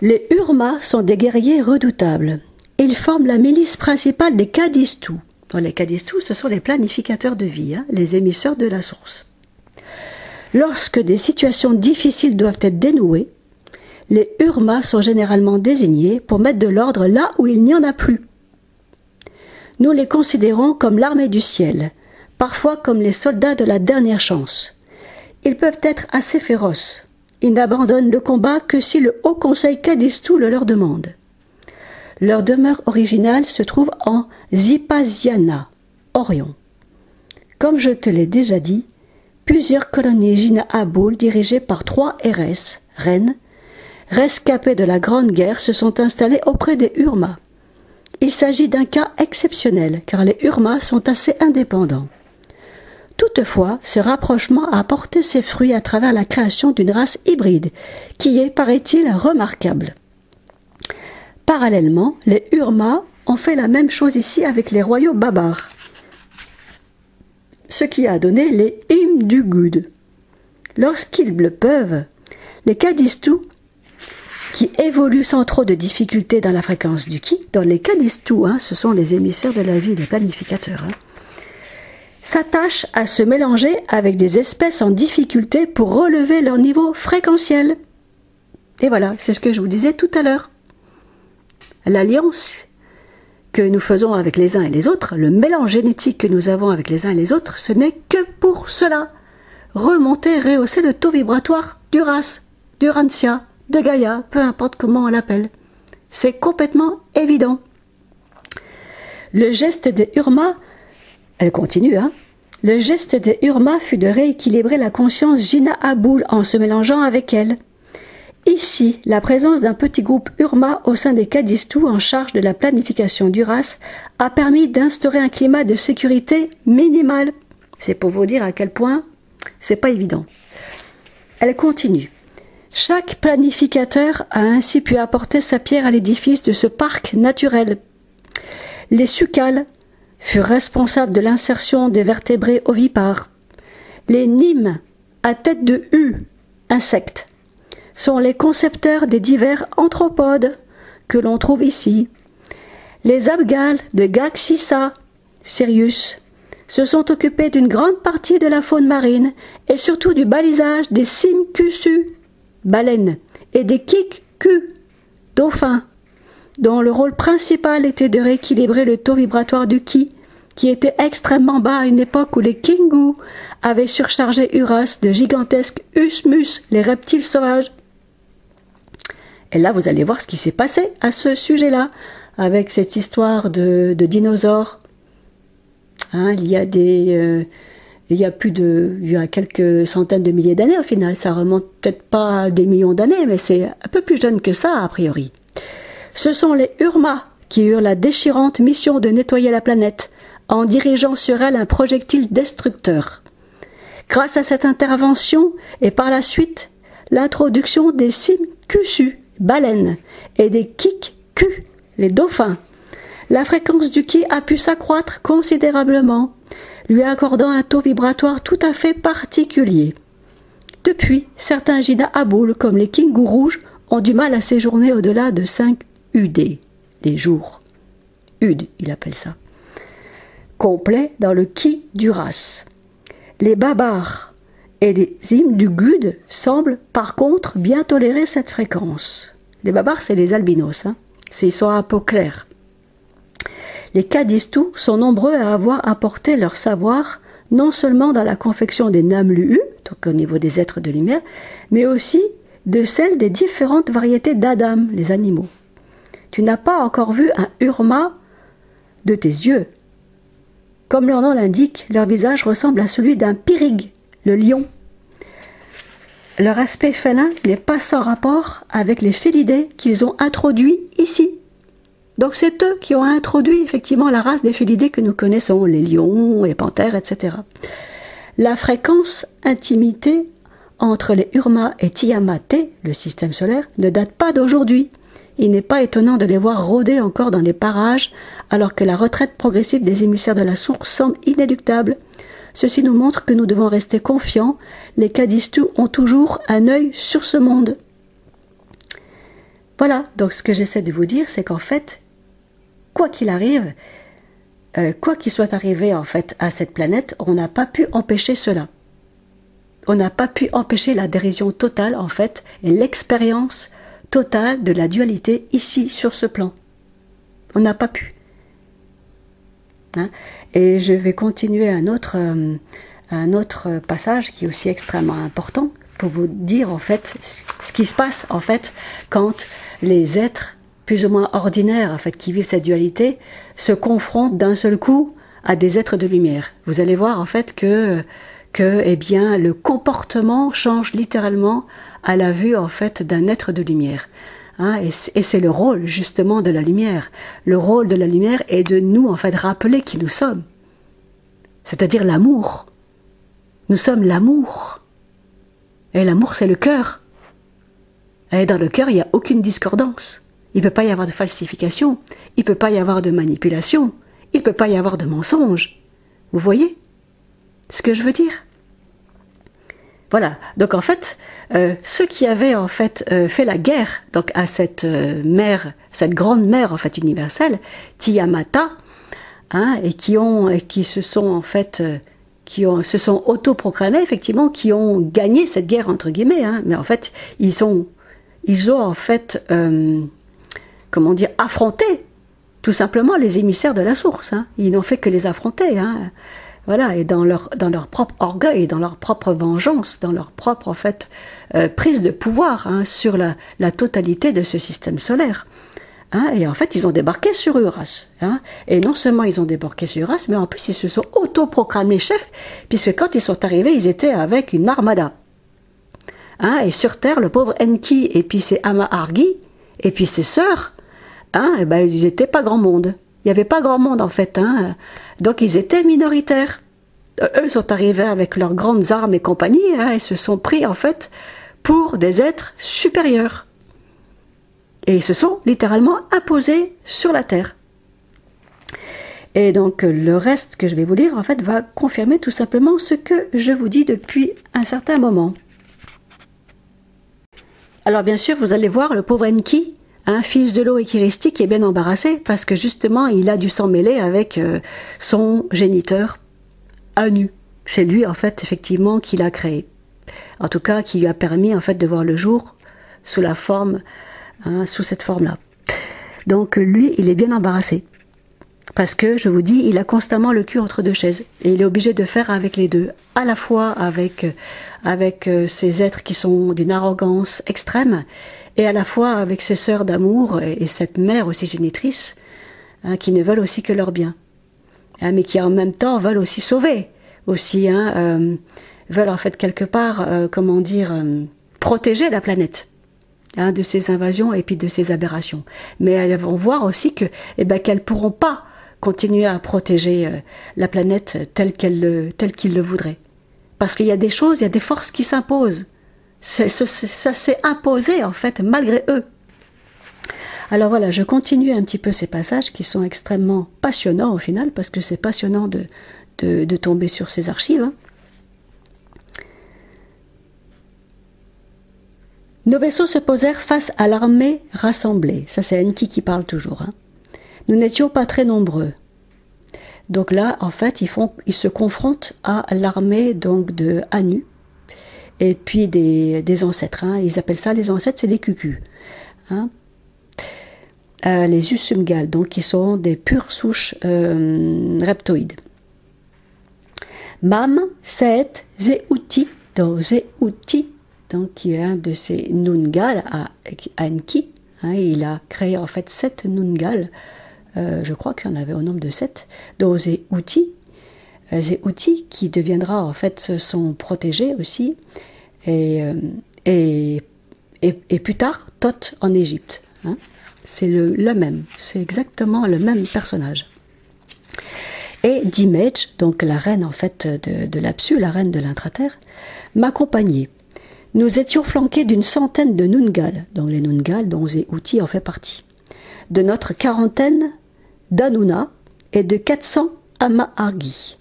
Les Urma sont des guerriers redoutables. Ils forment la milice principale des Kadistou. Les Kadistou, ce sont les planificateurs de vie, les émisseurs de la source. Lorsque des situations difficiles doivent être dénouées, les Urma sont généralement désignés pour mettre de l'ordre là où il n'y en a plus. Nous les considérons comme l'armée du ciel, parfois comme les soldats de la dernière chance. Ils peuvent être assez féroces. Ils n'abandonnent le combat que si le Haut Conseil Kadistou le leur demande. Leur demeure originale se trouve en Zipasiana, Orion. Comme je te l'ai déjà dit, plusieurs colonies Jina-Aboul dirigées par 3 RS, reines, rescapées de la Grande Guerre, se sont installées auprès des Urma. Il s'agit d'un cas exceptionnel, car les Urma sont assez indépendants. Toutefois, ce rapprochement a porté ses fruits à travers la création d'une race hybride, qui est, paraît-il, remarquable. Parallèlement, les Urma ont fait la même chose ici avec les royaux Babars, ce qui a donné les Imdugud. Lorsqu'ils le peuvent, les Kadistou, qui évoluent sans trop de difficultés dans la fréquence du Ki, dans les Kadistou, ce sont les émissaires de la vie, les planificateurs, s'attachent à se mélanger avec des espèces en difficulté pour relever leur niveau fréquentiel. Et voilà, c'est ce que je vous disais tout à l'heure. L'alliance que nous faisons avec les uns et les autres, le mélange génétique que nous avons avec les uns et les autres, ce n'est que pour cela. Remonter, rehausser le taux vibratoire d'Uras, d'Urantia, de Gaïa, peu importe comment on l'appelle. C'est complètement évident. Le geste des Urma, elle continue, le geste des Urma fut de rééquilibrer la conscience Jina-Aboul en se mélangeant avec elle. Ici, la présence d'un petit groupe Urma au sein des Kadistou en charge de la planification d'Uras a permis d'instaurer un climat de sécurité minimal. C'est pour vous dire à quel point c'est pas évident. Elle continue. Chaque planificateur a ainsi pu apporter sa pierre à l'édifice de ce parc naturel. Les Sukals furent responsables de l'insertion des vertébrés ovipares. Les Nims, à tête de U, insectes, sont les concepteurs des divers anthropodes que l'on trouve ici. Les Abgals de Gaxissa, Sirius, se sont occupés d'une grande partie de la faune marine et surtout du balisage des Simkusu, baleines, et des Kikku, dauphins, dont le rôle principal était de rééquilibrer le taux vibratoire du Ki, qui était extrêmement bas à une époque où les Kingu avaient surchargé Uras de gigantesques Usmus, les reptiles sauvages. Et là, vous allez voir ce qui s'est passé à ce sujet-là, avec cette histoire de dinosaures. Il y a quelques centaines de milliers d'années au final. Ça remonte peut-être pas à des millions d'années, mais c'est un peu plus jeune que ça, a priori. Ce sont les Urma qui eurent la déchirante mission de nettoyer la planète, en dirigeant sur elle un projectile destructeur. Grâce à cette intervention, et par la suite, l'introduction des Simkusu, baleines, et des Kikku, les dauphins, la fréquence du Ki a pu s'accroître considérablement, lui accordant un taux vibratoire tout à fait particulier. Depuis, certains Jina-Aboul, comme les Kingu rouges, ont du mal à séjourner au-delà de 5 UD, les jours. UD, il appelle ça. Complet dans le Ki d'Uras. Les Babars et les Imdugud semblent par contre bien tolérer cette fréquence. Les Babars, c'est les albinos, ils sont un peu clairs. Les Kadistou sont nombreux à avoir apporté leur savoir non seulement dans la confection des Namlu'u, donc au niveau des êtres de lumière, mais aussi de celle des différentes variétés d'Adam, les animaux. Tu n'as pas encore vu un Urma de tes yeux. Comme leur nom l'indique, leur visage ressemble à celui d'un pirig, le lion. Leur aspect félin n'est pas sans rapport avec les félidés qu'ils ont introduits ici. Donc c'est eux qui ont introduit effectivement la race des félidés que nous connaissons, les lions, les panthères, etc. La fréquence intimité entre les Urma et Tiamat, le système solaire, ne date pas d'aujourd'hui. Il n'est pas étonnant de les voir rôder encore dans les parages, alors que la retraite progressive des émissaires de la source semble inéluctable. Ceci nous montre que nous devons rester confiants. Les Kadistou ont toujours un œil sur ce monde. Voilà, donc ce que j'essaie de vous dire, c'est qu'en fait, quoi qu'il arrive, quoi qu'il soit arrivé en fait à cette planète, on n'a pas pu empêcher cela. On n'a pas pu empêcher la dérision totale en fait et l'expérience totale de la dualité ici sur ce plan. On n'a pas pu. Hein? Et je vais continuer un autre passage qui est aussi extrêmement important pour vous dire en fait ce qui se passe en fait quand les êtres plus ou moins ordinaires en fait qui vivent cette dualité se confrontent d'un seul coup à des êtres de lumière. Vous allez voir en fait que eh bien le comportement change littéralement à la vue en fait d'un être de lumière. Hein, et c'est le rôle justement de la lumière. Le rôle de la lumière est de nous en fait rappeler qui nous sommes. C'est-à-dire l'amour. Nous sommes l'amour. Et l'amour c'est le cœur. Et dans le cœur il n'y a aucune discordance. Il ne peut pas y avoir de falsification. Il ne peut pas y avoir de manipulation. Il ne peut pas y avoir de mensonge. Vous voyez ce que je veux dire? Voilà. Donc en fait, ceux qui avaient en fait fait la guerre donc à cette mère, cette grande mère en fait universelle, Tiamata, hein, et qui se sont en fait se sont autoproclamés effectivement, qui ont gagné cette guerre entre guillemets, hein, mais en fait ils ont en fait comment dire affronté tout simplement les émissaires de la source. Hein. Ils n'ont fait que les affronter. Hein. Voilà, et dans leur propre orgueil, dans leur propre vengeance, dans leur propre en fait prise de pouvoir hein, sur la totalité de ce système solaire. Hein, et en fait, ils ont débarqué sur Uras. Hein, et non seulement ils ont débarqué sur Uras, mais en plus ils se sont autoproclamés chefs, puisque quand ils sont arrivés, ils étaient avec une armada. Hein, et sur Terre, le pauvre Enki et puis ses Amahargi et puis ses sœurs, hein, et ben ils n'étaient pas grand monde. Il n'y avait pas grand monde en fait, hein. Donc ils étaient minoritaires. Eux sont arrivés avec leurs grandes armes et compagnie, hein, et se sont pris en fait pour des êtres supérieurs. Et ils se sont littéralement imposés sur la terre. Et donc le reste que je vais vous lire en fait va confirmer tout simplement ce que je vous dis depuis un certain moment. Alors bien sûr, vous allez voir le pauvre Enki, un fils de l'eau et Kiristi qui est bien embarrassé parce que justement il a dû s'en mêler avec son géniteur Anu. C'est lui en fait effectivement qui l'a créé. En tout cas qui lui a permis en fait de voir le jour sous la forme, hein, sous cette forme-là. Donc lui il est bien embarrassé parce que je vous dis il a constamment le cul entre deux chaises et il est obligé de faire avec les deux, à la fois avec ces êtres qui sont d'une arrogance extrême et à la fois avec ses sœurs d'amour et cette mère aussi génitrice hein, qui ne veulent aussi que leur bien, hein, mais qui en même temps veulent aussi sauver, aussi hein, veulent en fait quelque part, comment dire, protéger la planète hein, de ces invasions et puis de ces aberrations. Mais elles vont voir aussi que, eh ben, qu'elles pourront pas continuer à protéger la planète telle qu'ils le voudraient, parce qu'il y a des choses, il y a des forces qui s'imposent. Ça s'est imposé en fait malgré eux. Alors voilà, je continue un petit peu ces passages qui sont extrêmement passionnants au final, parce que c'est passionnant de tomber sur ces archives. Hein. Nos vaisseaux se posèrent face à l'armée rassemblée. Ça c'est Enki qui parle toujours. Hein. Nous n'étions pas très nombreux. Donc là, en fait, ils se confrontent à l'armée donc de Anu. Et puis des ancêtres, hein. Ils appellent ça les ancêtres, c'est des cucus. Hein. Les Usumgal, donc qui sont des pures souches reptoïdes. Mam, Set, Zeuti, donc Zeuti, donc qui est un de ces Nungal à Enki. Hein, il a créé en fait 7 Nungal, je crois qu'il y en avait au nombre de 7, donc Zeuti. Zeuti qui deviendra en fait son protégé aussi, et plus tard Thoth en Égypte. Hein. C'est le même, c'est exactement le même personnage. Et Dimage, donc la reine en fait de l'Apsu, la reine de l'intraterre, m'accompagnait. Nous étions flanqués d'une centaine de Nungal, dont les Nungal dont Zéouti en fait partie, de notre quarantaine d'Anouna et de 400 Amahargi.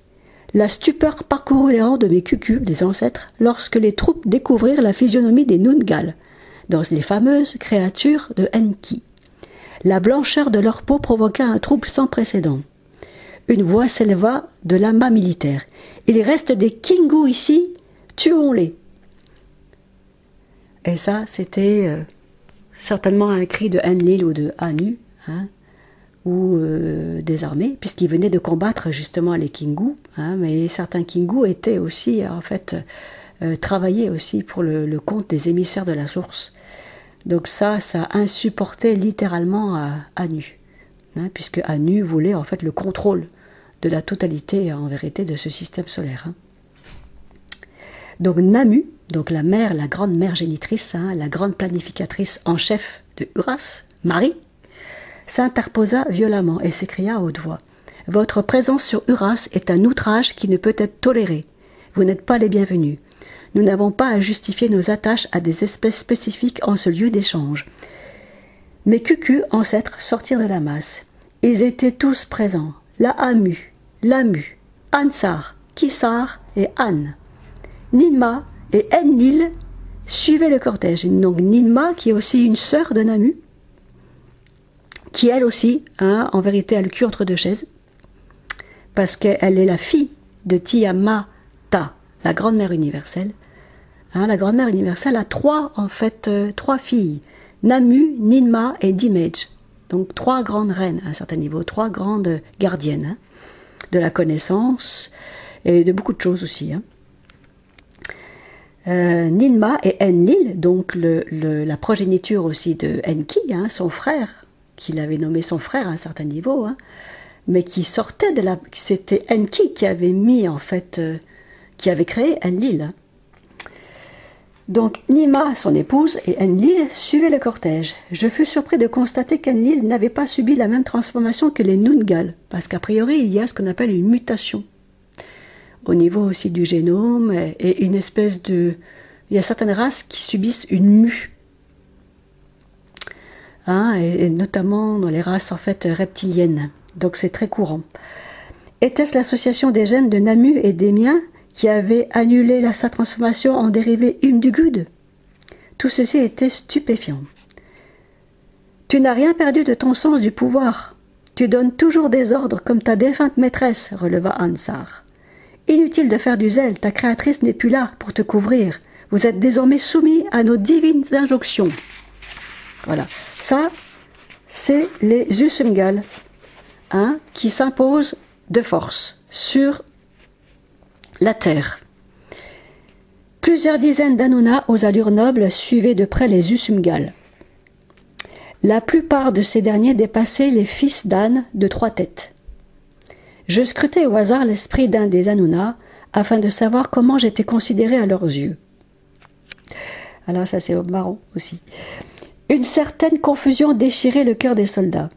La stupeur parcourut les rangs de mes cucus, les ancêtres, lorsque les troupes découvrirent la physionomie des Nungal, dans les fameuses créatures de Enki. La blancheur de leur peau provoqua un trouble sans précédent. Une voix s'éleva de l'amas militaire. « Il reste des Kingu ici, tuons-les !» Et ça, c'était certainement un cri de Enlil ou de Anu, hein, ou des armées, puisqu'ils venaient de combattre justement les Kingu, hein, mais certains Kingu étaient aussi, en fait, travaillaient aussi pour le compte des émissaires de la source. Donc ça insupportait littéralement à Anu, hein, puisque Anu voulait en fait le contrôle de la totalité, en vérité, de ce système solaire. Hein. Donc Namu, donc la mère, la grande mère génitrice, hein, la grande planificatrice en chef de Uras, Marie, s'interposa violemment et s'écria à haute voix. « Votre présence sur Uras est un outrage qui ne peut être toléré. Vous n'êtes pas les bienvenus. Nous n'avons pas à justifier nos attaches à des espèces spécifiques en ce lieu d'échange. » Mes cucus ancêtres sortirent de la masse. Ils étaient tous présents. La Amu, Lamu, Ansar, Kissar et Anne. Ninma et Enlil suivaient le cortège. Donc Ninma, qui est aussi une sœur de Namu, qui elle aussi, hein, en vérité, a le cul entre deux chaises, parce qu'elle est la fille de Tiamata, la grande-mère universelle. Hein, la grande-mère universelle a trois filles, Namu, Ninma et Dimage. Donc trois grandes reines à un certain niveau, trois grandes gardiennes, hein, de la connaissance et de beaucoup de choses aussi. Hein. Ninma et Enlil, donc la progéniture aussi de Enki, hein, son frère, qu'il avait nommé son frère à un certain niveau, hein, mais qui sortait de la... C'était Enki qui avait mis, en fait, qui avait créé Enlil. Hein. Donc Nima, son épouse, et Enlil suivaient le cortège. Je fus surpris de constater qu'Enlil n'avait pas subi la même transformation que les Nungal, parce qu'a priori, il y a ce qu'on appelle une mutation. Au niveau aussi du génome, et une espèce de... Il y a certaines races qui subissent une mue. Hein, et notamment dans les races en fait reptiliennes. Donc c'est très courant. Était-ce l'association des gènes de Namu et des miens qui avait annulé sa transformation en dérivé Umdugud? Tout ceci était stupéfiant. Tu n'as rien perdu de ton sens du pouvoir. Tu donnes toujours des ordres comme ta défunte maîtresse, releva Ansar. Inutile de faire du zèle, ta créatrice n'est plus là pour te couvrir. Vous êtes désormais soumis à nos divines injonctions. Voilà. Ça, c'est les Usungal, hein, qui s'imposent de force sur la terre. Plusieurs dizaines d'Anuna aux allures nobles suivaient de près les Usungal. La plupart de ces derniers dépassaient les fils d'âne de 3 têtes. Je scrutais au hasard l'esprit d'un des Anuna afin de savoir comment j'étais considéré à leurs yeux. Alors ça c'est marrant aussi. Une certaine confusion déchirait le cœur des soldats.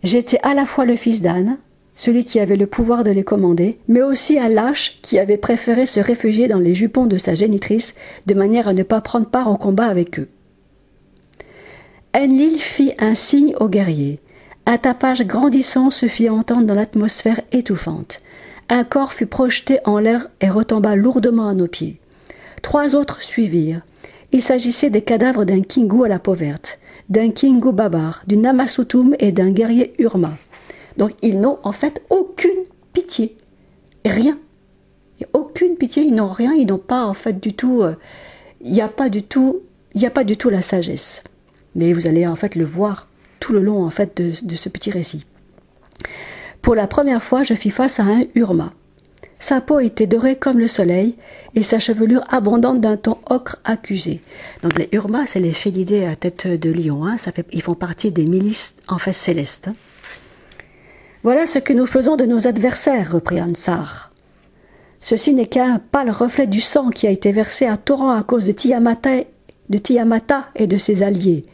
J'étais à la fois le fils d'âne, celui qui avait le pouvoir de les commander, mais aussi un lâche qui avait préféré se réfugier dans les jupons de sa génitrice de manière à ne pas prendre part au combat avec eux. Enlil fit un signe aux guerriers. Un tapage grandissant se fit entendre dans l'atmosphère étouffante. Un corps fut projeté en l'air et retomba lourdement à nos pieds. 3 autres suivirent. Il s'agissait des cadavres d'un Kingu à la peau verte, d'un Kingu babar, d'une Namasutum et d'un guerrier Urma. Donc ils n'ont en fait aucune pitié. Rien. Aucune pitié, ils n'ont rien, ils n'ont pas en fait du tout... Il n'y a pas du tout la sagesse. Mais vous allez en fait le voir tout le long en fait de ce petit récit. Pour la première fois, je fis face à un Urma. Sa peau était dorée comme le soleil et sa chevelure abondante d'un ton ocre accusé. Donc les Urma, c'est les félidés à tête de lion. Hein, ils font partie des milices en fait célestes. Hein. Voilà ce que nous faisons de nos adversaires, reprit Ansar. Ceci n'est qu'un pâle reflet du sang qui a été versé à torrent à cause de Tiamata et de ses alliés.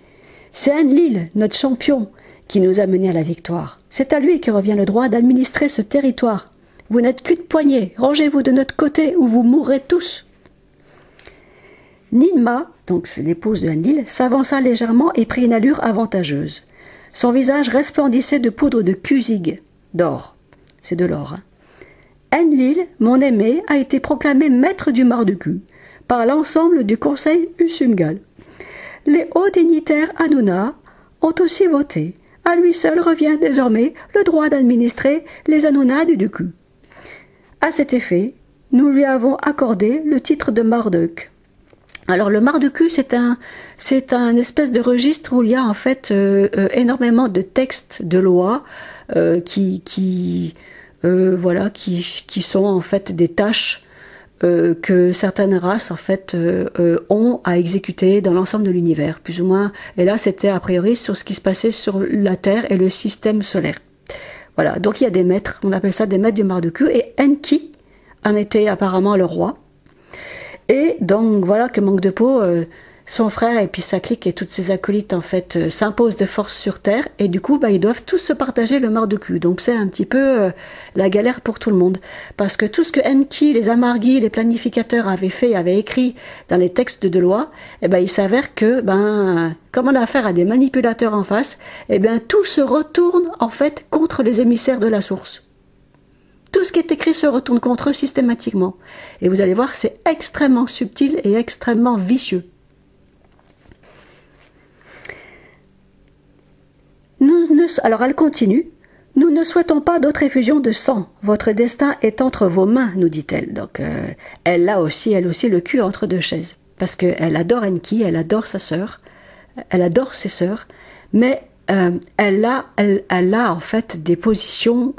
C'est Enlil, notre champion, qui nous a menés à la victoire. C'est à lui que revient le droit d'administrer ce territoire. Vous n'êtes qu'une poignée, rangez-vous de notre côté ou vous mourrez tous. Ninma, donc c'est l'épouse de Enlil, s'avança légèrement et prit une allure avantageuse. Son visage resplendissait de poudre de Kusig, d'or. C'est de l'or. Enlil, mon aimé, a été proclamé maître du Marduk par l'ensemble du conseil Usumgal. Les hauts dignitaires Anuna ont aussi voté. À lui seul revient désormais le droit d'administrer les Anuna du Duku. À cet effet, nous lui avons accordé le titre de Marduk. Alors le Marduk, c'est un espèce de registre où il y a en fait énormément de textes de lois qui sont en fait des tâches que certaines races en fait ont à exécuter dans l'ensemble de l'univers, plus ou moins. Et là, c'était a priori sur ce qui se passait sur la Terre et le système solaire. Voilà. Donc il y a des maîtres, on appelle ça des maîtres du Marduk, et Enki en était apparemment le roi. Et donc voilà que manque de peau, son frère et puis sa clique et toutes ses acolytes en fait s'imposent de force sur Terre, et du coup ils doivent tous se partager le Marduk. Donc c'est un petit peu la galère pour tout le monde, parce que tout ce que Enki, les Amargis, les planificateurs avaient écrit dans les textes de loi, il s'avère que comme on a affaire à des manipulateurs en face, tout se retourne en fait contre les émissaires de la source. Tout ce qui est écrit se retourne contre eux systématiquement. Et vous allez voir, c'est extrêmement subtil et extrêmement vicieux. Alors elle continue. Nous ne souhaitons pas d'autre effusion de sang. Votre destin est entre vos mains, nous dit-elle. Donc elle a aussi, elle aussi, le cul entre deux chaises. Parce qu'elle adore Enki, elle adore sa sœur, elle adore ses sœurs, mais elle a en fait des positions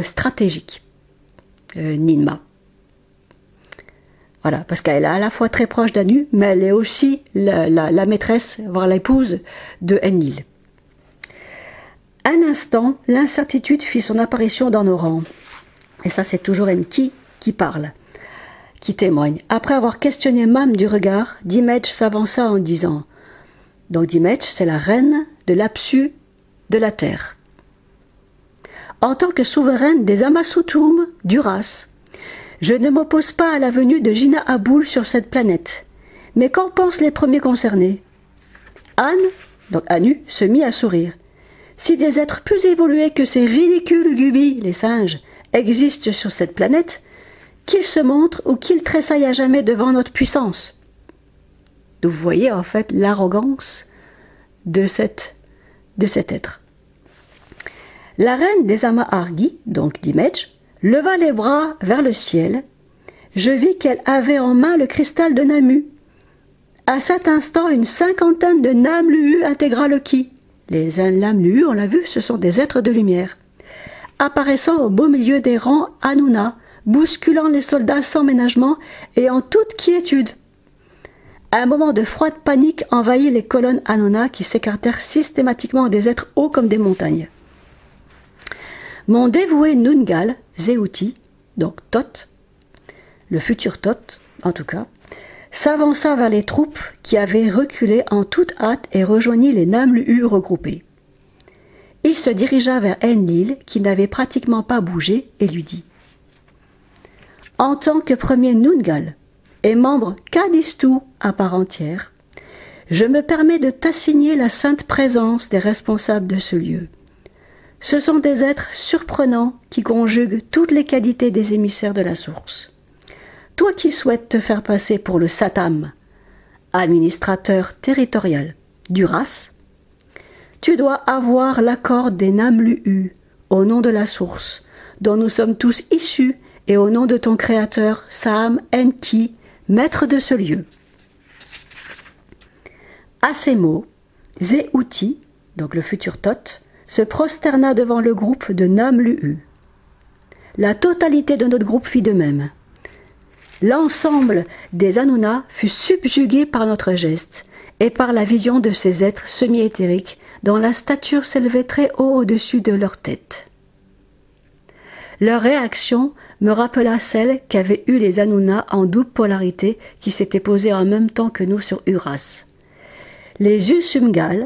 stratégique, Ninma. Voilà, parce qu'elle est à la fois très proche d'Anu, mais elle est aussi la maîtresse, voire l'épouse de Enlil. Un instant, l'incertitude fit son apparition dans nos rangs. Et ça, c'est toujours Enki qui parle, qui témoigne. Après avoir questionné Mam du regard, Dimej s'avança en disant, donc Dimej, c'est la reine de l'Apsu de la terre. En tant que souveraine des Amasutum d'Uras, je ne m'oppose pas à la venue de Jina Aboul sur cette planète. Mais qu'en pensent les premiers concernés? Anne, donc Anu, se mit à sourire. Si des êtres plus évolués que ces ridicules gubis, les singes, existent sur cette planète, qu'ils se montrent ou qu'ils tressaillent à jamais devant notre puissance. Donc vous voyez en fait l'arrogance de cet être. La reine des Amahargi, donc Dimej, leva les bras vers le ciel. Je vis qu'elle avait en main le cristal de Namu. À cet instant, une cinquantaine de Namlu intégra le ki. Les Namlu, on l'a vu, ce sont des êtres de lumière. Apparaissant au beau milieu des rangs Anuna, bousculant les soldats sans ménagement et en toute quiétude. Un moment de froide panique envahit les colonnes Anuna qui s'écartèrent systématiquement des êtres hauts comme des montagnes. Mon dévoué Nungal, Zéouti, donc Thoth, le futur Thoth, en tout cas, s'avança vers les troupes qui avaient reculé en toute hâte et rejoignit les Namlu regroupés. Il se dirigea vers Enlil, qui n'avait pratiquement pas bougé, et lui dit « En tant que premier Nungal et membre Kadistu à part entière, je me permets de t'assigner la sainte présence des responsables de ce lieu. Ce sont des êtres surprenants qui conjuguent toutes les qualités des émissaires de la source. Toi qui souhaites te faire passer pour le Satam, administrateur territorial d'Uras, tu dois avoir l'accord des Namlu au nom de la source, dont nous sommes tous issus, et au nom de ton créateur, Sam Enki, maître de ce lieu. À ces mots, Zéouti, donc le futur Thoth, se prosterna devant le groupe de Namlu. La totalité de notre groupe fit de même. L'ensemble des Anuna fut subjugué par notre geste et par la vision de ces êtres semi-éthériques dont la stature s'élevait très haut au-dessus de leur tête. Leur réaction me rappela celle qu'avaient eue les Anuna en double polarité qui s'étaient posés en même temps que nous sur Uras. Les Usumgal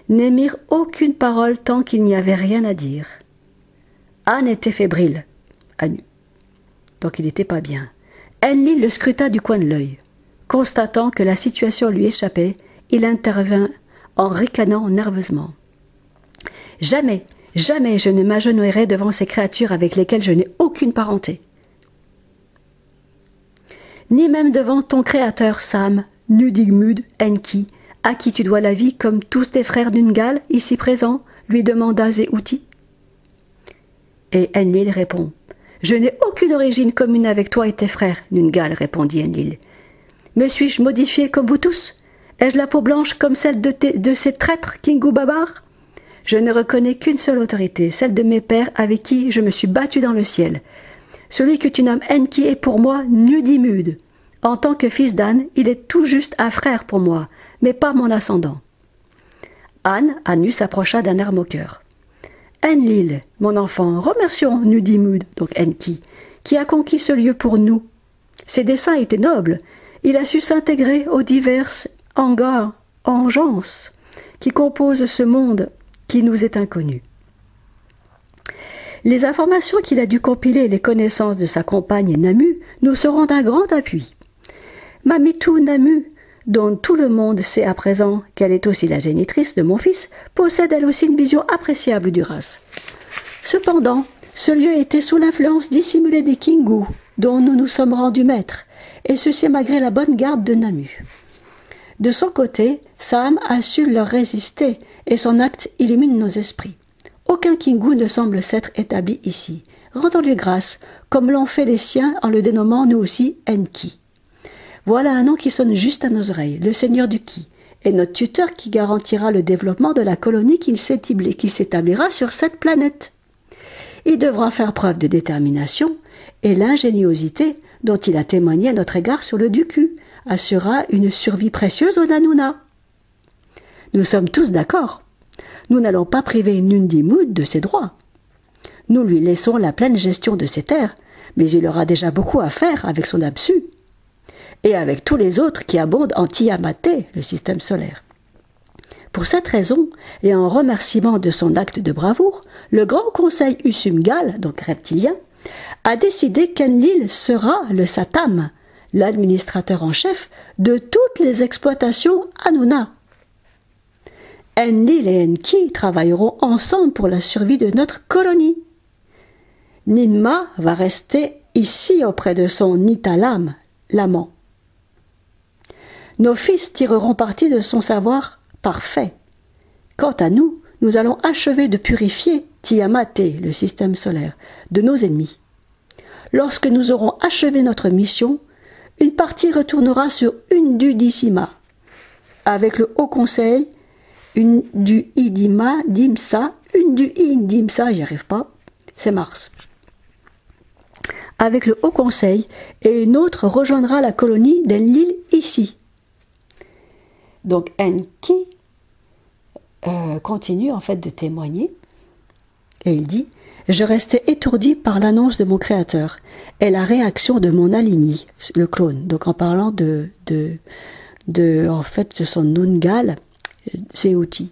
n'émirent aucune parole tant qu'il n'y avait rien à dire. Anne était fébrile, Anu, donc il n'était pas bien. Enlil le scruta du coin de l'œil. Constatant que la situation lui échappait, il intervint en ricanant nerveusement. « Jamais, jamais je ne m'agenouillerai devant ces créatures avec lesquelles je n'ai aucune parenté. Ni même devant ton créateur, Sam, Nudigmud Enki, à qui tu dois la vie comme tous tes frères d'Ungal, ici présents, lui demanda Zéouti. Et Enlil répond. Je n'ai aucune origine commune avec toi et tes frères, Nungal, répondit Enlil. Me suis-je modifié comme vous tous? Ai-je la peau blanche comme celle de ces traîtres, Kingu Babar? Je ne reconnais qu'une seule autorité, celle de mes pères avec qui je me suis battu dans le ciel. Celui que tu nommes Enki est pour moi Nudimud. En tant que fils d'An, il est tout juste un frère pour moi, mais pas mon ascendant. Anu s'approcha d'un air moqueur. Enlil, mon enfant, remercions Nudimud, donc Enki, qui a conquis ce lieu pour nous. Ses desseins étaient nobles. Il a su s'intégrer aux diverses engences qui composent ce monde qui nous est inconnu. Les informations qu'il a dû compiler et les connaissances de sa compagne Namu nous seront d'un grand appui. Mamitu Namu, dont tout le monde sait à présent qu'elle est aussi la génitrice de mon fils, possède elle aussi une vision appréciable du race. Cependant, ce lieu était sous l'influence dissimulée des Kingu, dont nous nous sommes rendus maîtres, et ceci malgré la bonne garde de Namu. De son côté, Sam a su leur résister, et son acte illumine nos esprits. Aucun Kingu ne semble s'être établi ici. Rendons-lui grâce, comme l'ont fait les siens en le dénommant nous aussi Enki. Voilà un nom qui sonne juste à nos oreilles, le seigneur du Ki, et notre tuteur qui garantira le développement de la colonie qui s'établira sur cette planète. Il devra faire preuve de détermination, et l'ingéniosité dont il a témoigné à notre égard sur le Duku assurera une survie précieuse aux Nanuna. Nous sommes tous d'accord. Nous n'allons pas priver Nundimud de ses droits. Nous lui laissons la pleine gestion de ses terres, mais il aura déjà beaucoup à faire avec son Apsu, et avec tous les autres qui abondent en Tiamate, le système solaire. Pour cette raison, et en remerciement de son acte de bravoure, le Grand Conseil Usumgal, donc reptilien, a décidé qu'Enlil sera le Satam, l'administrateur en chef de toutes les exploitations Anuna. Enlil et Enki travailleront ensemble pour la survie de notre colonie. Ninma va rester ici auprès de son Nitalam, l'amant. Nos fils tireront parti de son savoir parfait. Quant à nous, nous allons achever de purifier Tiamate, le système solaire, de nos ennemis. Lorsque nous aurons achevé notre mission, une partie retournera sur Undudissima, avec le Haut Conseil, une du Idima, Dimsa, une du Indimsa, j'y arrive pas, c'est Mars. Avec le Haut Conseil, et une autre rejoindra la colonie d'Enlil ici. Donc Enki continue en fait de témoigner, et il dit « Je restais étourdi par l'annonce de mon créateur et la réaction de mon Alini, le clone. » Donc en parlant de son Nungal, Zéouti.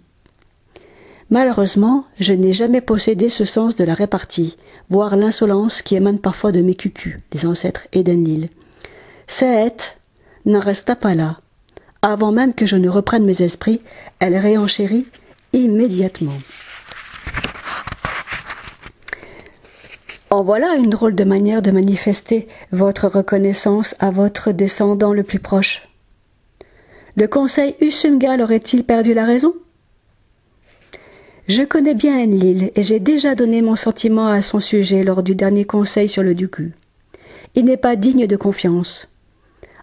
Malheureusement, je n'ai jamais possédé ce sens de la répartie, voire l'insolence qui émane parfois de mes cucus, les ancêtres d'Enlil. Sehet n'en resta pas là. Avant même que je ne reprenne mes esprits, elle réenchérit immédiatement. En voilà une drôle de manière de manifester votre reconnaissance à votre descendant le plus proche. Le conseil Usumgal aurait-il perdu la raison? Je connais bien Enlil et j'ai déjà donné mon sentiment à son sujet lors du dernier conseil sur le Duku. Il n'est pas digne de confiance.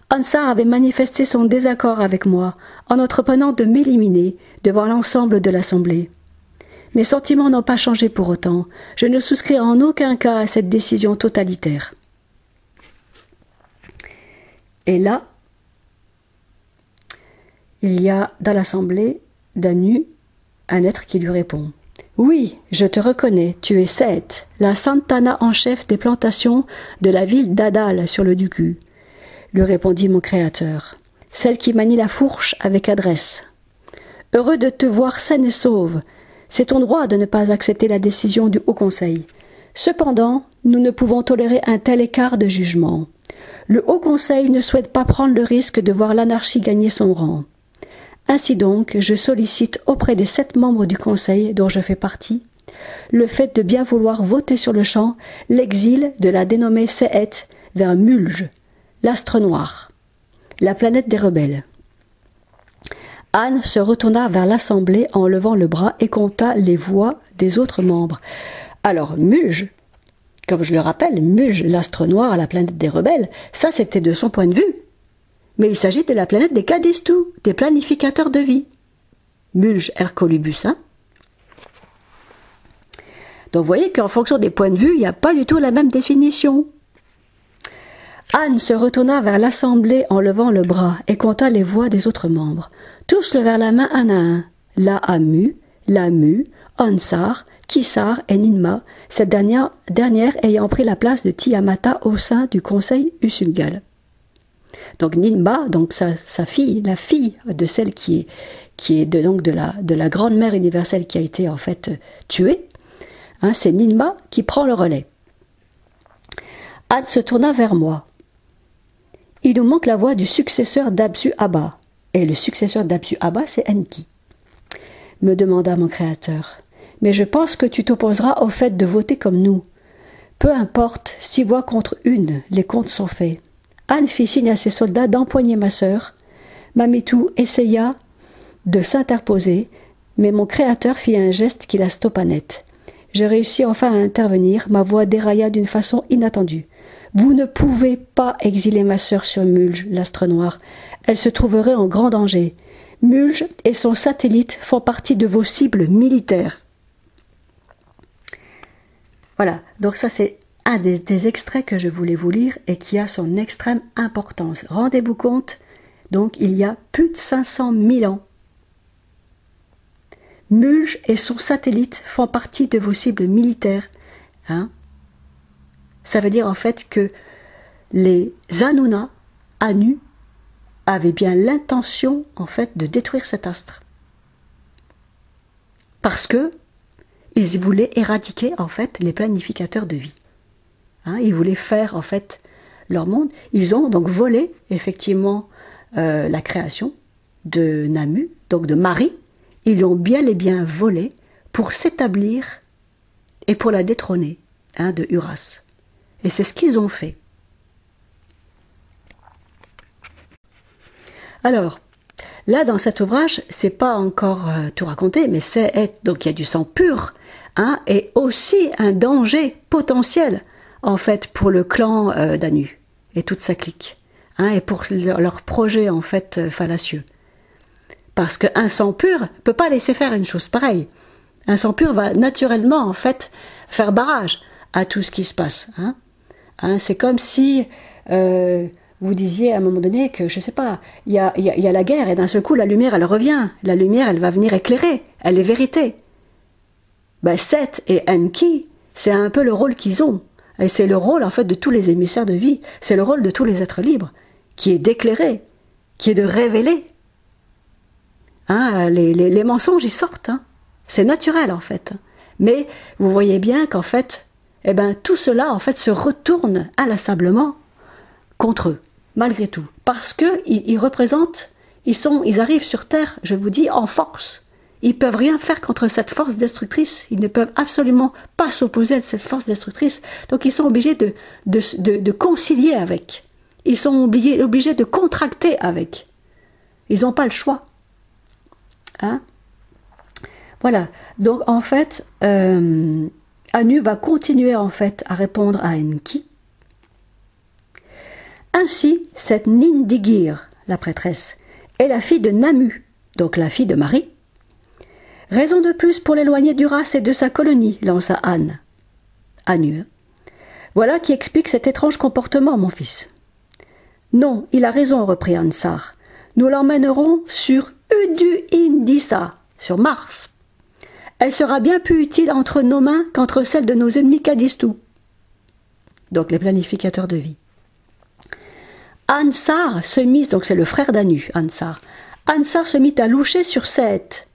Ansar avait manifesté son désaccord avec moi en entreprenant de m'éliminer devant l'ensemble de l'Assemblée. Mes sentiments n'ont pas changé pour autant. Je ne souscris en aucun cas à cette décision totalitaire. Et là, il y a dans l'Assemblée d'Anu un être qui lui répond. « Oui, je te reconnais, tu es Seth, la Santana en chef des plantations de la ville d'Adal sur le Duku. » lui répondit mon créateur, « celle qui manie la fourche avec adresse. Heureux de te voir saine et sauve. C'est ton droit de ne pas accepter la décision du Haut Conseil. Cependant, nous ne pouvons tolérer un tel écart de jugement. Le Haut Conseil ne souhaite pas prendre le risque de voir l'anarchie gagner son rang. Ainsi donc, je sollicite auprès des 7 membres du Conseil, dont je fais partie, le fait de bien vouloir voter sur le champ l'exil de la dénommée Sehet vers Mulj, l'astre noir, la planète des rebelles. Anne se retourna vers l'assemblée en levant le bras et compta les voix des autres membres. Alors, Mulj, comme je le rappelle, Mulj, l'astre noir, la planète des rebelles, ça c'était de son point de vue. Mais il s'agit de la planète des Kadistou, des planificateurs de vie. Mulj Hercolubus, hein. Donc vous voyez qu'en fonction des points de vue, il n'y a pas du tout la même définition. Anne se retourna vers l'assemblée en levant le bras et compta les voix des autres membres. Tous levèrent la main un à un. Laamu, Lamu, Ansar, Kissar et Ninma, cette dernière ayant pris la place de Tiamata au sein du conseil Usulgal. Donc Ninma, donc sa fille, la fille de celle qui est de la grande mère universelle qui a été en fait tuée, hein, c'est Ninma qui prend le relais. Anne se tourna vers moi. Il nous manque la voix du successeur d'Absu Abba. Et le successeur d'Absu Abba, c'est Enki. Me demanda mon créateur. Mais je pense que tu t'opposeras au fait de voter comme nous. Peu importe, 6 voix contre 1, les comptes sont faits. Anne fit signe à ses soldats d'empoigner ma sœur. Mamitou essaya de s'interposer, mais mon créateur fit un geste qui la stoppa net. J'ai réussi enfin à intervenir, ma voix dérailla d'une façon inattendue. Vous ne pouvez pas exiler ma sœur sur Mulj, l'astre noir. Elle se trouverait en grand danger. Mulj et son satellite font partie de vos cibles militaires. Voilà, donc ça c'est un des extraits que je voulais vous lire et qui a son extrême importance. Rendez-vous compte, donc il y a plus de 500 000 ans. Mulj et son satellite font partie de vos cibles militaires. Hein? Ça veut dire en fait que les Anuna, Anu, avaient bien l'intention en fait de détruire cet astre. Parce que ils voulaient éradiquer en fait les planificateurs de vie. Hein, ils voulaient faire en fait leur monde. Ils ont donc volé effectivement la création de Namu, donc de Marie. Ils l'ont bien et bien volé pour s'établir et pour la détrôner, hein, de Uras. Et c'est ce qu'ils ont fait. Alors, là dans cet ouvrage, c'est pas encore tout raconté, mais donc il y a du sang pur, hein, et aussi un danger potentiel en fait pour le clan d'Anu et toute sa clique, hein, et pour leur projet en fait fallacieux. Parce qu'un sang pur peut pas laisser faire une chose pareille. Un sang pur va naturellement en fait faire barrage à tout ce qui se passe. Hein. Hein, c'est comme si vous disiez à un moment donné que, je sais pas, il y a la guerre et d'un seul coup la lumière elle revient. La lumière elle va venir éclairer, elle est vérité. Ben, Seth et Enki, c'est un peu le rôle qu'ils ont. Et c'est le rôle en fait de tous les émissaires de vie. C'est le rôle de tous les êtres libres, qui est d'éclairer, qui est de révéler. Hein, les mensonges ils sortent, hein. C'est naturel en fait. Mais vous voyez bien qu'en fait, eh ben, tout cela en fait se retourne inlassablement contre eux, malgré tout. Parce qu'ils représentent, ils arrivent sur Terre, je vous dis, en force. Ils peuvent rien faire contre cette force destructrice. Ils ne peuvent absolument pas s'opposer à cette force destructrice. Donc ils sont obligés de concilier avec. Ils sont obligés de contracter avec. Ils n'ont pas le choix. Hein? Voilà. Donc en fait, Anu va continuer en fait à répondre à Enki. Ainsi, cette Nindigir, la prêtresse, est la fille de Namu, donc la fille de Marie. Raison de plus pour l'éloigner d'Uras et de sa colonie, lança Anne. Anu. Voilà qui explique cet étrange comportement, mon fils. Non, il a raison, reprit Ansar. Nous l'emmènerons sur Udu-Indissa, sur Mars. Elle sera bien plus utile entre nos mains qu'entre celles de nos ennemis Kadistou. Donc les planificateurs de vie. Ansar se mit, donc c'est le frère d'Anu, Ansar. Ansar se mit à loucher sur Seth.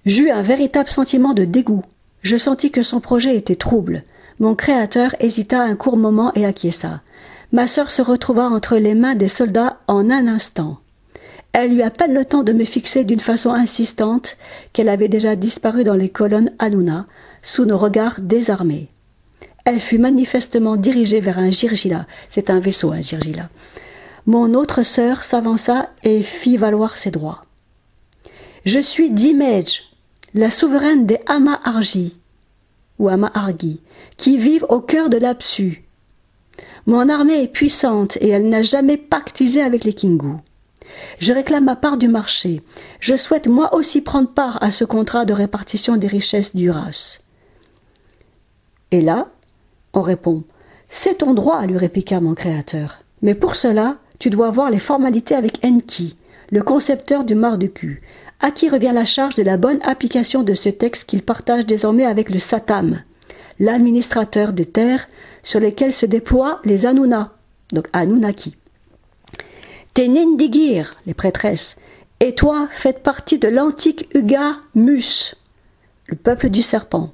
J'eus un véritable sentiment de dégoût. Je sentis que son projet était trouble. Mon créateur hésita un court moment et acquiesça. Ma sœur se retrouva entre les mains des soldats en un instant. Elle eut à peine le temps de me fixer d'une façon insistante qu'elle avait déjà disparu dans les colonnes Hanouna, sous nos regards désarmés. Elle fut manifestement dirigée vers un Jirjila. C'est un vaisseau, un Jirjila. Mon autre sœur s'avança et fit valoir ses droits. Je suis Dimej, la souveraine des Ama-Argi, ou Ama-Argi, qui vivent au cœur de l'Apsu. Mon armée est puissante et elle n'a jamais pactisé avec les Kingu. Je réclame ma part du marché. Je souhaite moi aussi prendre part à ce contrat de répartition des richesses d'Uras. Et là, on répond, c'est ton droit, lui répliqua mon créateur. Mais pour cela, tu dois voir les formalités avec Enki, le concepteur du Marduk, à qui revient la charge de la bonne application de ce texte qu'il partage désormais avec le Satam, l'administrateur des terres sur lesquelles se déploient les Hanouna, donc Anunnaki. Tes Nindigir, les prêtresses, et toi faites partie de l'antique Uga-Mus, le peuple du serpent.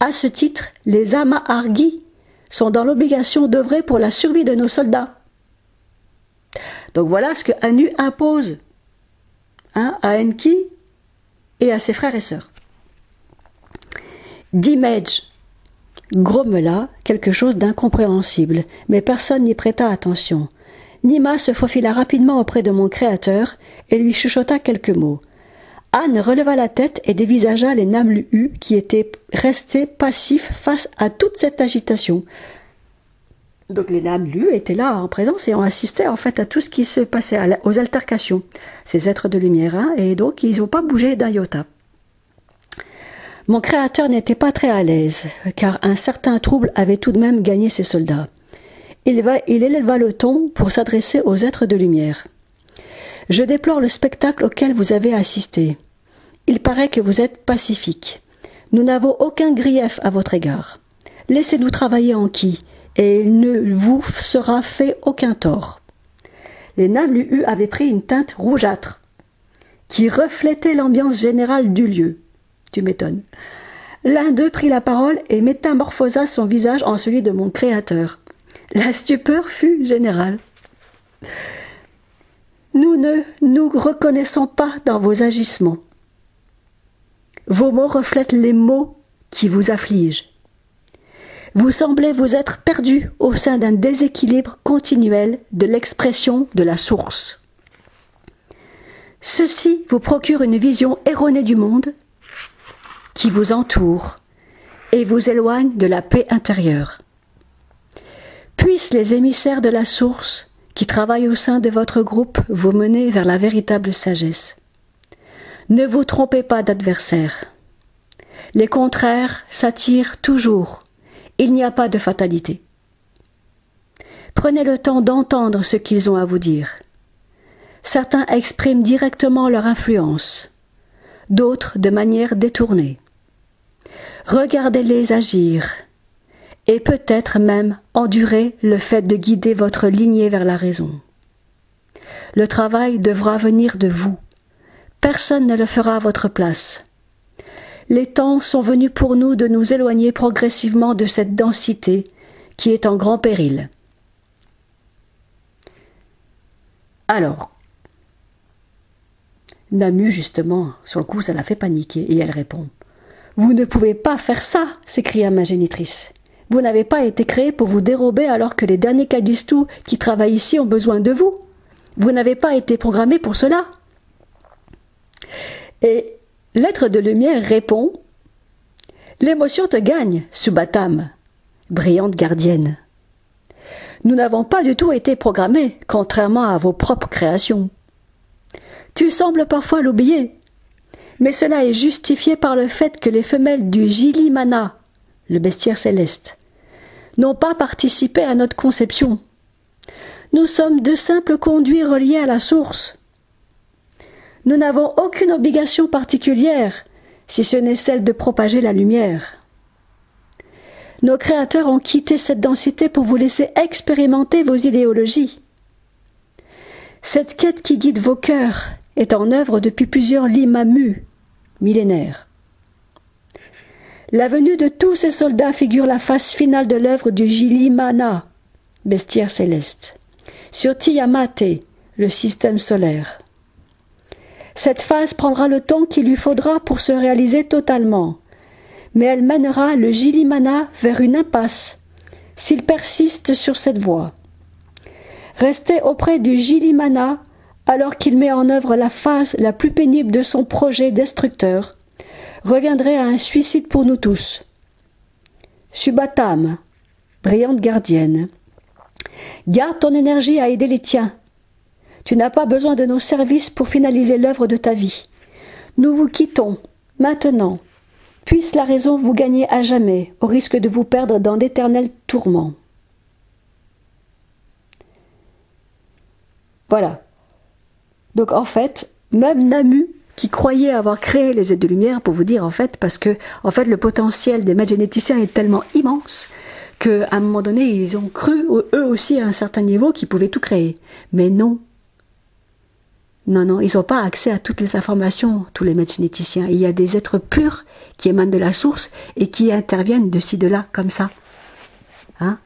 À ce titre, les Ama-Argi sont dans l'obligation d'œuvrer pour la survie de nos soldats. Donc voilà ce que Anu impose à Enki et à ses frères et sœurs. Dimej grommela quelque chose d'incompréhensible, mais personne n'y prêta attention. Nima se faufila rapidement auprès de mon créateur et lui chuchota quelques mots. Anne releva la tête et dévisagea les Namlu qui étaient restés passifs face à toute cette agitation. Donc les Namlu étaient là en présence et ont assisté en fait à tout ce qui se passait, aux altercations. Ces êtres de lumière, hein, et donc ils n'ont pas bougé d'un iota. Mon créateur n'était pas très à l'aise, car un certain trouble avait tout de même gagné ses soldats. Il éleva le ton pour s'adresser aux êtres de lumière. « Je déplore le spectacle auquel vous avez assisté. Il paraît que vous êtes pacifique. Nous n'avons aucun grief à votre égard. Laissez-nous travailler en qui, et il ne vous sera fait aucun tort. » Les Namlu avaient pris une teinte rougeâtre, qui reflétait l'ambiance générale du lieu. Tu m'étonnes. L'un d'eux prit la parole et métamorphosa son visage en celui de mon créateur. La stupeur fut générale. Nous ne nous reconnaissons pas dans vos agissements. Vos mots reflètent les maux qui vous affligent. Vous semblez vous être perdu au sein d'un déséquilibre continuel de l'expression de la source. Ceci vous procure une vision erronée du monde qui vous entoure et vous éloigne de la paix intérieure. Puissent les émissaires de la source qui travaillent au sein de votre groupe vous mener vers la véritable sagesse. Ne vous trompez pas d'adversaire. Les contraires s'attirent toujours. Il n'y a pas de fatalité. Prenez le temps d'entendre ce qu'ils ont à vous dire. Certains expriment directement leur influence, d'autres de manière détournée. Regardez-les agir, et peut-être même endurer le fait de guider votre lignée vers la raison. Le travail devra venir de vous. Personne ne le fera à votre place. Les temps sont venus pour nous de nous éloigner progressivement de cette densité qui est en grand péril. Alors, Namu, justement, sur le coup, ça l'a fait paniquer, et elle répond. « Vous ne pouvez pas faire ça !» s'écria ma génitrice. « Vous n'avez pas été créé pour vous dérober alors que les derniers Kadistou qui travaillent ici ont besoin de vous. Vous n'avez pas été programmé pour cela. » Et l'être de lumière répond « L'émotion te gagne, Subatam, brillante gardienne. Nous n'avons pas du tout été programmés, contrairement à vos propres créations. Tu sembles parfois l'oublier, mais cela est justifié par le fait que les femelles du Jilimana, le bestiaire céleste, n'ont pas participé à notre conception. Nous sommes de simples conduits reliés à la source. Nous n'avons aucune obligation particulière, si ce n'est celle de propager la lumière. Nos créateurs ont quitté cette densité pour vous laisser expérimenter vos idéologies. Cette quête qui guide vos cœurs est en œuvre depuis plusieurs limamu, millénaires. La venue de tous ces soldats figure la phase finale de l'œuvre du Jilimana, bestiaire céleste, sur Tiamat, le système solaire. Cette phase prendra le temps qu'il lui faudra pour se réaliser totalement, mais elle mènera le Jilimana vers une impasse, s'il persiste sur cette voie. Rester auprès du Jilimana alors qu'il met en œuvre la phase la plus pénible de son projet destructeur reviendrait à un suicide pour nous tous. Subatam, brillante gardienne, garde ton énergie à aider les tiens. Tu n'as pas besoin de nos services pour finaliser l'œuvre de ta vie. Nous vous quittons, maintenant. Puisse la raison vous gagner à jamais, au risque de vous perdre dans d'éternels tourments. Voilà. Donc en fait, même Namu, qui croyait avoir créé les aides de lumière, pour vous dire en fait, parce que en fait le potentiel des maîtres généticiens est tellement immense qu'à un moment donné, ils ont cru, eux aussi à un certain niveau, qu'ils pouvaient tout créer. Mais non. Non, ils n'ont pas accès à toutes les informations, tous les maîtres généticiens. Il y a des êtres purs qui émanent de la source et qui interviennent de ci, de là, comme ça. Hein?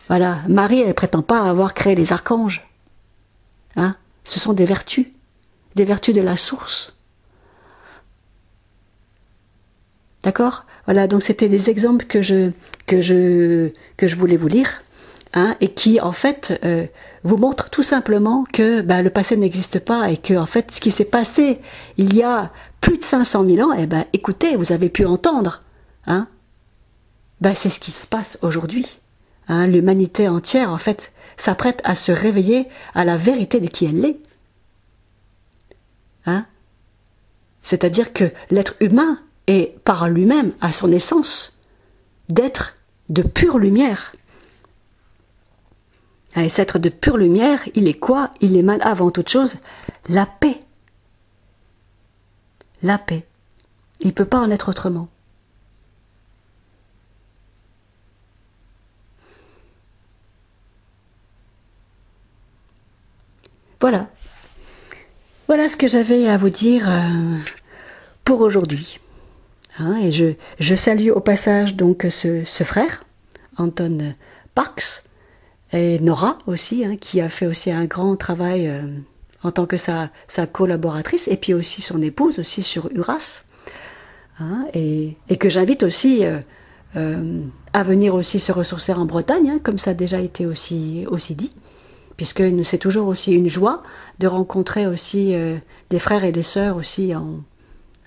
Voilà. Marie, elle prétend pas avoir créé les archanges. Hein? Ce sont des vertus de la source. D'accord? Voilà, donc c'était des exemples que je voulais vous lire, hein, et qui en fait vous montrent tout simplement que le passé n'existe pas et que en fait ce qui s'est passé il y a plus de 500 000 ans, écoutez, vous avez pu entendre, hein, c'est ce qui se passe aujourd'hui. Hein, l'humanité entière en fait s'apprête à se réveiller à la vérité de qui elle est. Hein? C'est-à-dire que l'être humain est par lui-même, à son essence, d'être de pure lumière. Et cet être de pure lumière, il est quoi? Il émane avant toute chose la paix. La paix. Il ne peut pas en être autrement. Voilà. Voilà ce que j'avais à vous dire pour aujourd'hui. Hein, et je salue au passage donc ce frère, Anton Parks, et Nora aussi, hein, qui a fait aussi un grand travail en tant que sa collaboratrice, et puis aussi son épouse aussi sur Uras, hein, et que j'invite aussi à venir aussi se ressourcer en Bretagne, hein, comme ça a déjà été aussi dit, puisque c'est toujours aussi une joie de rencontrer aussi des frères et des sœurs aussi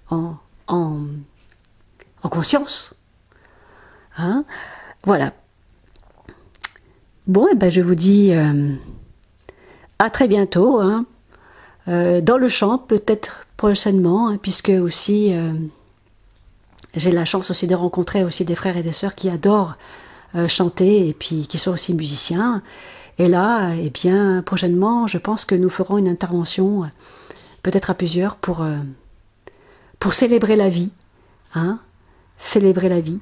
en conscience. Hein? Voilà. Bon, je vous dis à très bientôt, hein, dans le chant, peut-être prochainement, hein, puisque aussi j'ai la chance aussi de rencontrer aussi des frères et des sœurs qui adorent chanter et puis qui sont aussi musiciens. Et là, prochainement, je pense que nous ferons une intervention, peut-être à plusieurs, pour célébrer la vie, hein, célébrer la vie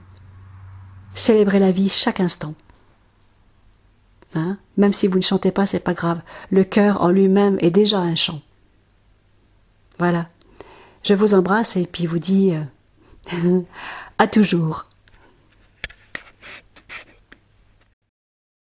chaque instant. Hein? Même si vous ne chantez pas, c'est pas grave. Le cœur en lui-même est déjà un chant. Voilà. Je vous embrasse et puis vous dis à toujours.